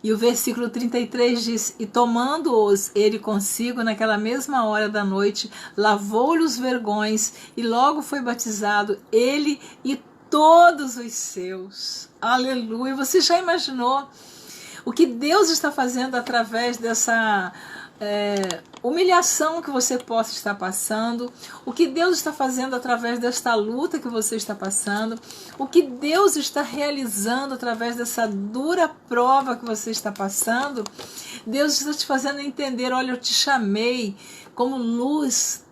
E o versículo 33 diz, e tomando-os ele consigo naquela mesma hora da noite, lavou-lhe os vergões e logo foi batizado ele e todos os seus. Aleluia. Você já imaginou o que Deus está fazendo através dessa humilhação que você possa estar passando, o que Deus está fazendo através desta luta que você está passando, o que Deus está realizando através dessa dura prova que você está passando? Deus está te fazendo entender, olha, eu te chamei como luz,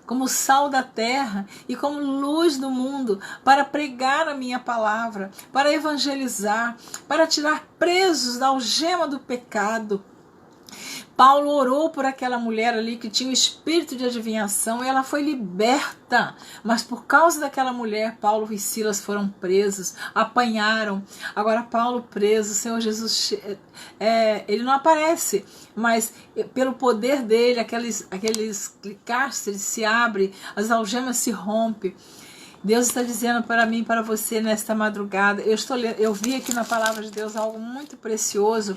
como sal da terra e como luz do mundo, para pregar a minha palavra, para evangelizar, para tirar presos da algema do pecado. Paulo orou por aquela mulher ali que tinha o espírito de adivinhação e ela foi liberta, mas por causa daquela mulher, Paulo e Silas foram presos, apanharam. Agora Paulo preso, o Senhor Jesus, ele não aparece, mas pelo poder dele, aqueles cárceres se abrem, as algemas se rompem. Deus está dizendo para mim e para você nesta madrugada, eu vi aqui na palavra de Deus algo muito precioso,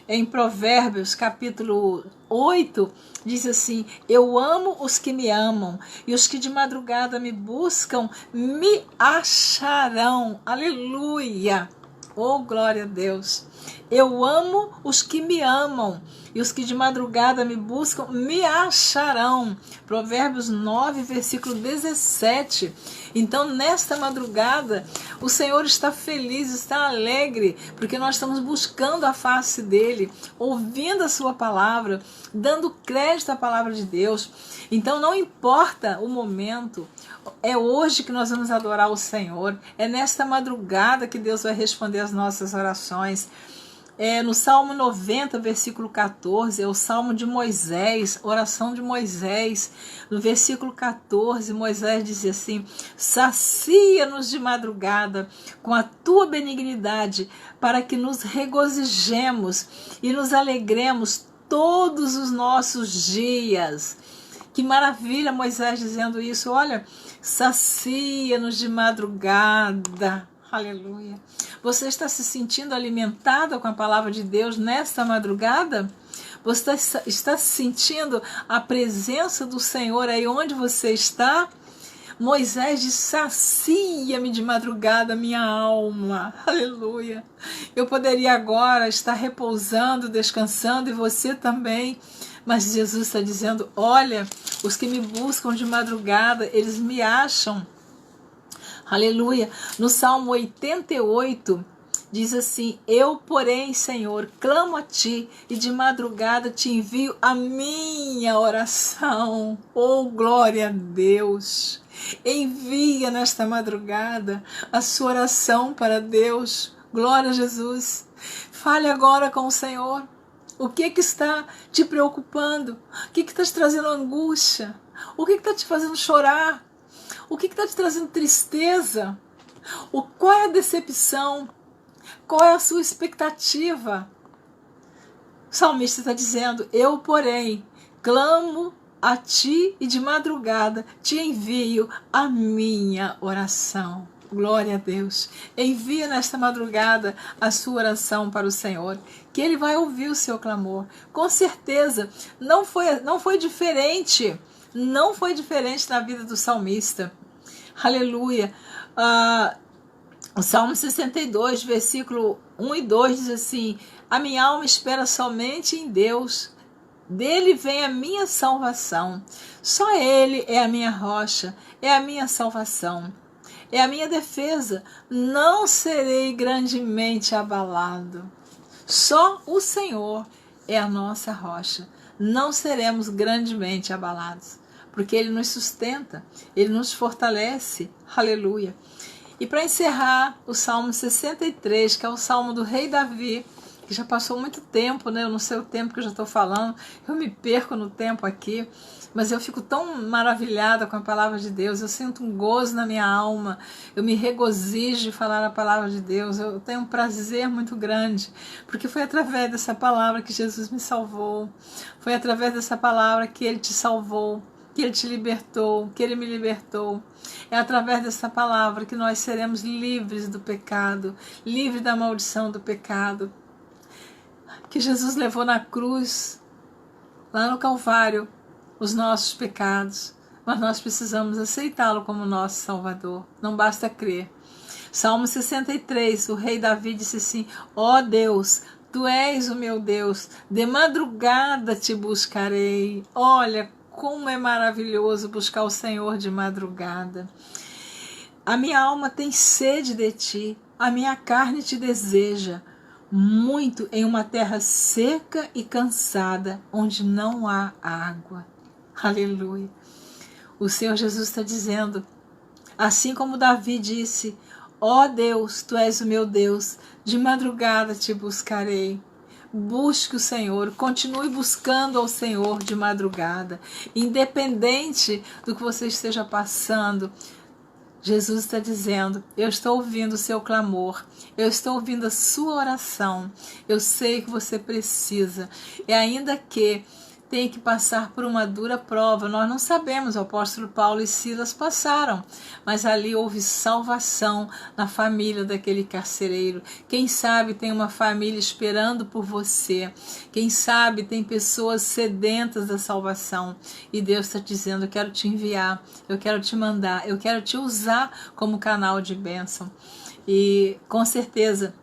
em Provérbios capítulo 8, diz assim, eu amo os que me amam, e os que de madrugada me buscam, me acharão. Aleluia! Oh, glória a Deus! Eu amo os que me amam, e os que de madrugada me buscam, me acharão. Provérbios 9, versículo 17. Então, nesta madrugada, o Senhor está feliz, está alegre, porque nós estamos buscando a face dEle, ouvindo a sua palavra, dando crédito à palavra de Deus. Então, não importa o momento, é hoje que nós vamos adorar o Senhor, é nesta madrugada que Deus vai responder as nossas orações. No Salmo 90, versículo 14, é o Salmo de Moisés, oração de Moisés. No versículo 14, Moisés dizia assim, sacia-nos de madrugada com a tua benignidade, para que nos regozijemos e nos alegremos todos os nossos dias. Que maravilha Moisés dizendo isso, olha, sacia-nos de madrugada. Aleluia. Você está se sentindo alimentada com a palavra de Deus nesta madrugada? Você está sentindo a presença do Senhor aí onde você está? Moisés diz, sacia-me de madrugada minha alma. Aleluia. Eu poderia agora estar repousando, descansando, e você também. Mas Jesus está dizendo, olha, os que me buscam de madrugada, eles me acham. Aleluia. No Salmo 88, diz assim, eu, porém, Senhor, clamo a ti e de madrugada te envio a minha oração. Oh, glória a Deus. Envia nesta madrugada a sua oração para Deus. Glória a Jesus. Fale agora com o Senhor. O que está te preocupando? O que está te trazendo angústia? O que está te fazendo chorar? O que está te trazendo tristeza? Qual é a decepção? Qual é a sua expectativa? O salmista está dizendo, eu, porém, clamo a ti e de madrugada te envio a minha oração. Glória a Deus. Envia nesta madrugada a sua oração para o Senhor, que Ele vai ouvir o seu clamor. Com certeza, não foi diferente. Não foi diferente na vida do salmista. Aleluia. O Salmo 62, versículo 1 e 2 diz assim: a minha alma espera somente em Deus, dele vem a minha salvação. Só ele é a minha rocha, é a minha salvação, é a minha defesa. Não serei grandemente abalado. Só o Senhor é a nossa rocha. Não seremos grandemente abalados, porque Ele nos sustenta, Ele nos fortalece. Aleluia. E para encerrar, o Salmo 63, que é o Salmo do rei Davi, que já passou muito tempo, né? Eu não sei o tempo que eu já estou falando, eu me perco no tempo aqui, mas eu fico tão maravilhada com a palavra de Deus, eu sinto um gozo na minha alma, eu me regozijo de falar a palavra de Deus, eu tenho um prazer muito grande, porque foi através dessa palavra que Jesus me salvou, foi através dessa palavra que Ele te salvou, que Ele te libertou, que Ele me libertou. É através dessa palavra que nós seremos livres do pecado, livres da maldição do pecado, que Jesus levou na cruz, lá no Calvário, os nossos pecados, mas nós precisamos aceitá-lo como nosso Salvador, não basta crer. Salmo 63, o rei Davi disse assim: ó Deus, Tu és o meu Deus, de madrugada te buscarei. Olha como é maravilhoso buscar o Senhor de madrugada. A minha alma tem sede de Ti, a minha carne te deseja, muito em uma terra seca e cansada, onde não há água. Aleluia. O Senhor Jesus está dizendo, assim como Davi disse: ó Deus, Tu és o meu Deus, de madrugada te buscarei. Busque o Senhor, continue buscando ao Senhor de madrugada, independente do que você esteja passando. Jesus está dizendo: eu estou ouvindo o seu clamor, eu estou ouvindo a sua oração, eu sei que você precisa, e ainda que tenha que passar por uma dura prova, nós não sabemos, o apóstolo Paulo e Silas passaram, mas ali houve salvação na família daquele carcereiro. Quem sabe tem uma família esperando por você, quem sabe tem pessoas sedentas da salvação, e Deus está dizendo: eu quero te enviar, eu quero te mandar, eu quero te usar como canal de bênção. E com certeza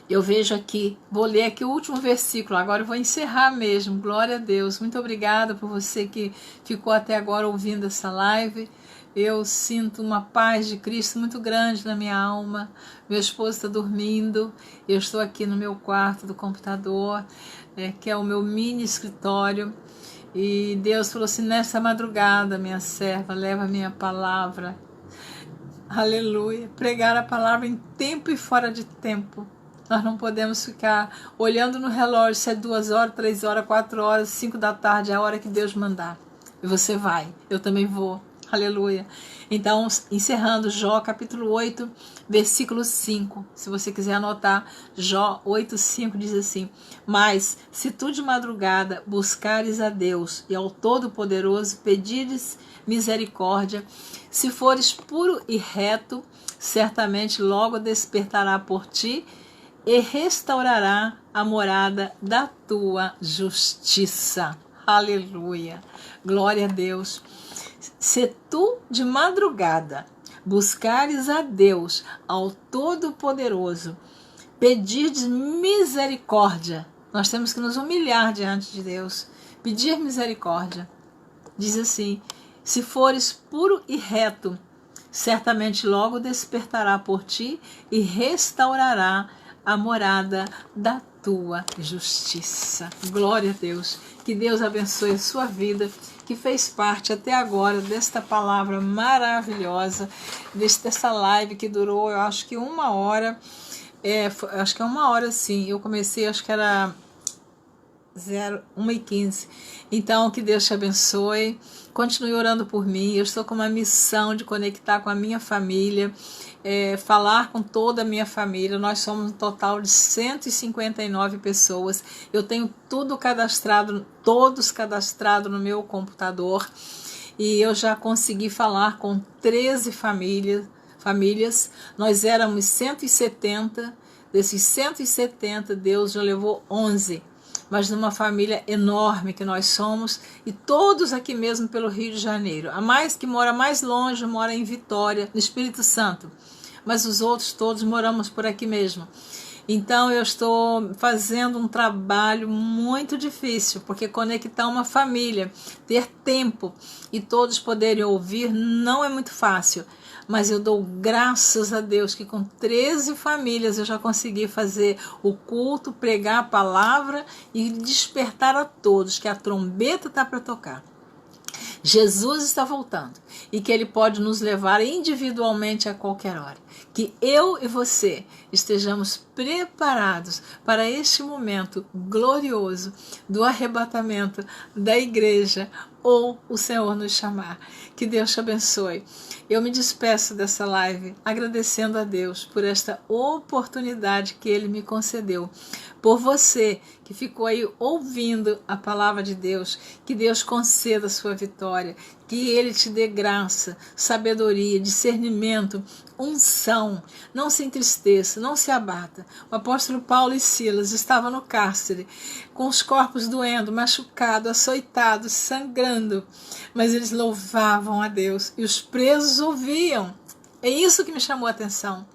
eu vejo aqui, vou ler aqui o último versículo, agora eu vou encerrar mesmo. Glória a Deus. Muito obrigada por você que ficou até agora ouvindo essa live. Eu sinto uma paz de Cristo muito grande na minha alma. Meu esposo está dormindo, eu estou aqui no meu quarto do computador, que é o meu mini escritório. E Deus falou assim: nessa madrugada, minha serva, leva a minha palavra. Aleluia. Pregar a palavra em tempo e fora de tempo. Nós não podemos ficar olhando no relógio se é 2 horas, 3 horas, 4 horas, 5 da tarde, é a hora que Deus mandar. E você vai, eu também vou. Aleluia. Então, encerrando, Jó capítulo 8, versículo 5. Se você quiser anotar, Jó 8, 5 diz assim: mas se tu de madrugada buscares a Deus e ao Todo-Poderoso pedires misericórdia, se fores puro e reto, certamente logo despertará por ti e restaurará a morada da tua justiça. Aleluia. Glória a Deus. Se tu de madrugada buscares a Deus, ao Todo-Poderoso, pedires misericórdia, nós temos que nos humilhar diante de Deus, pedir misericórdia. Diz assim: se fores puro e reto, certamente logo despertará por ti e restaurará a morada da tua justiça. Glória a Deus. Que Deus abençoe a sua vida, que fez parte até agora desta palavra maravilhosa, dessa live que durou, eu acho que 1 hora. Acho que é 1 hora sim. Eu comecei, acho que era 1h15. Então, que Deus te abençoe. Continue orando por mim. Eu estou com uma missão de conectar com a minha família, falar com toda a minha família. Nós somos um total de 159 pessoas. Eu tenho tudo cadastrado, todos cadastrados no meu computador. E eu já consegui falar com 13 famílias. Nós éramos 170. Desses 170, Deus já levou 11. Mas numa família enorme que nós somos, e todos aqui mesmo pelo Rio de Janeiro. A mais que mora mais longe, mora em Vitória, no Espírito Santo. mas os outros todos moramos por aqui mesmo. Então eu estou fazendo um trabalho muito difícil, porque conectar uma família, ter tempo e todos poderem ouvir não é muito fácil. Mas eu dou graças a Deus que com 13 famílias eu já consegui fazer o culto, pregar a palavra e despertar a todos que a trombeta está para tocar. Jesus está voltando e que Ele pode nos levar individualmente a qualquer hora. Que eu e você estejamos preparados para este momento glorioso do arrebatamento da igreja ou o Senhor nos chamar. Que Deus te abençoe. Eu me despeço dessa live agradecendo a Deus por esta oportunidade que Ele me concedeu. Por você que ficou aí ouvindo a palavra de Deus, que Deus conceda a sua vitória, que Ele te dê graça, sabedoria, discernimento, unção. Não se entristeça, não se abata. O apóstolo Paulo e Silas estavam no cárcere, com os corpos doendo, machucados, açoitados, sangrando, mas eles louvavam a Deus e os presos ouviam. É isso que me chamou a atenção.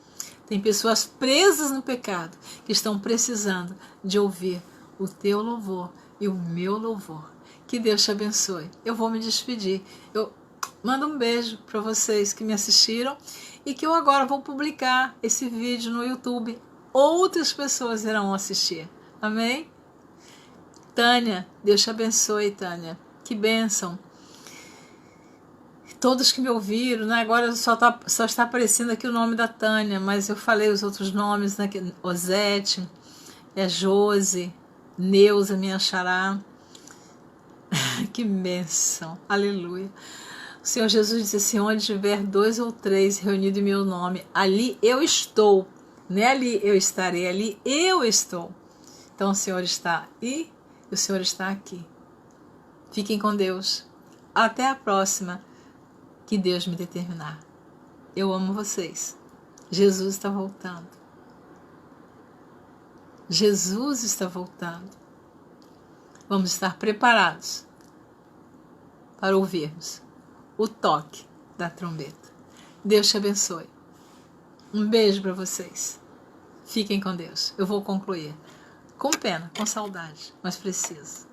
Tem pessoas presas no pecado que estão precisando de ouvir o teu louvor e o meu louvor. Que Deus te abençoe. Eu vou me despedir. Eu mando um beijo para vocês que me assistiram e que eu agora vou publicar esse vídeo no YouTube. Outras pessoas irão assistir. Amém? Tânia, Deus te abençoe, Tânia. Que bênção. Todos que me ouviram, né? Agora só está aparecendo aqui o nome da Tânia, mas eu falei os outros nomes, né? Osete, Josi, Neuza, minha xará. Que bênção, aleluia. O Senhor Jesus disse assim: onde tiver 2 ou 3 reunidos em meu nome, ali eu estou. Não é ali eu estarei, ali eu estou. Então o Senhor está aí e o Senhor está aqui. Fiquem com Deus. Até a próxima. Que Deus me determinar. Eu amo vocês. Jesus está voltando. Jesus está voltando. Vamos estar preparados para ouvirmos o toque da trombeta. Deus te abençoe. Um beijo para vocês. Fiquem com Deus. Eu vou concluir. Com pena, com saudade, mas preciso.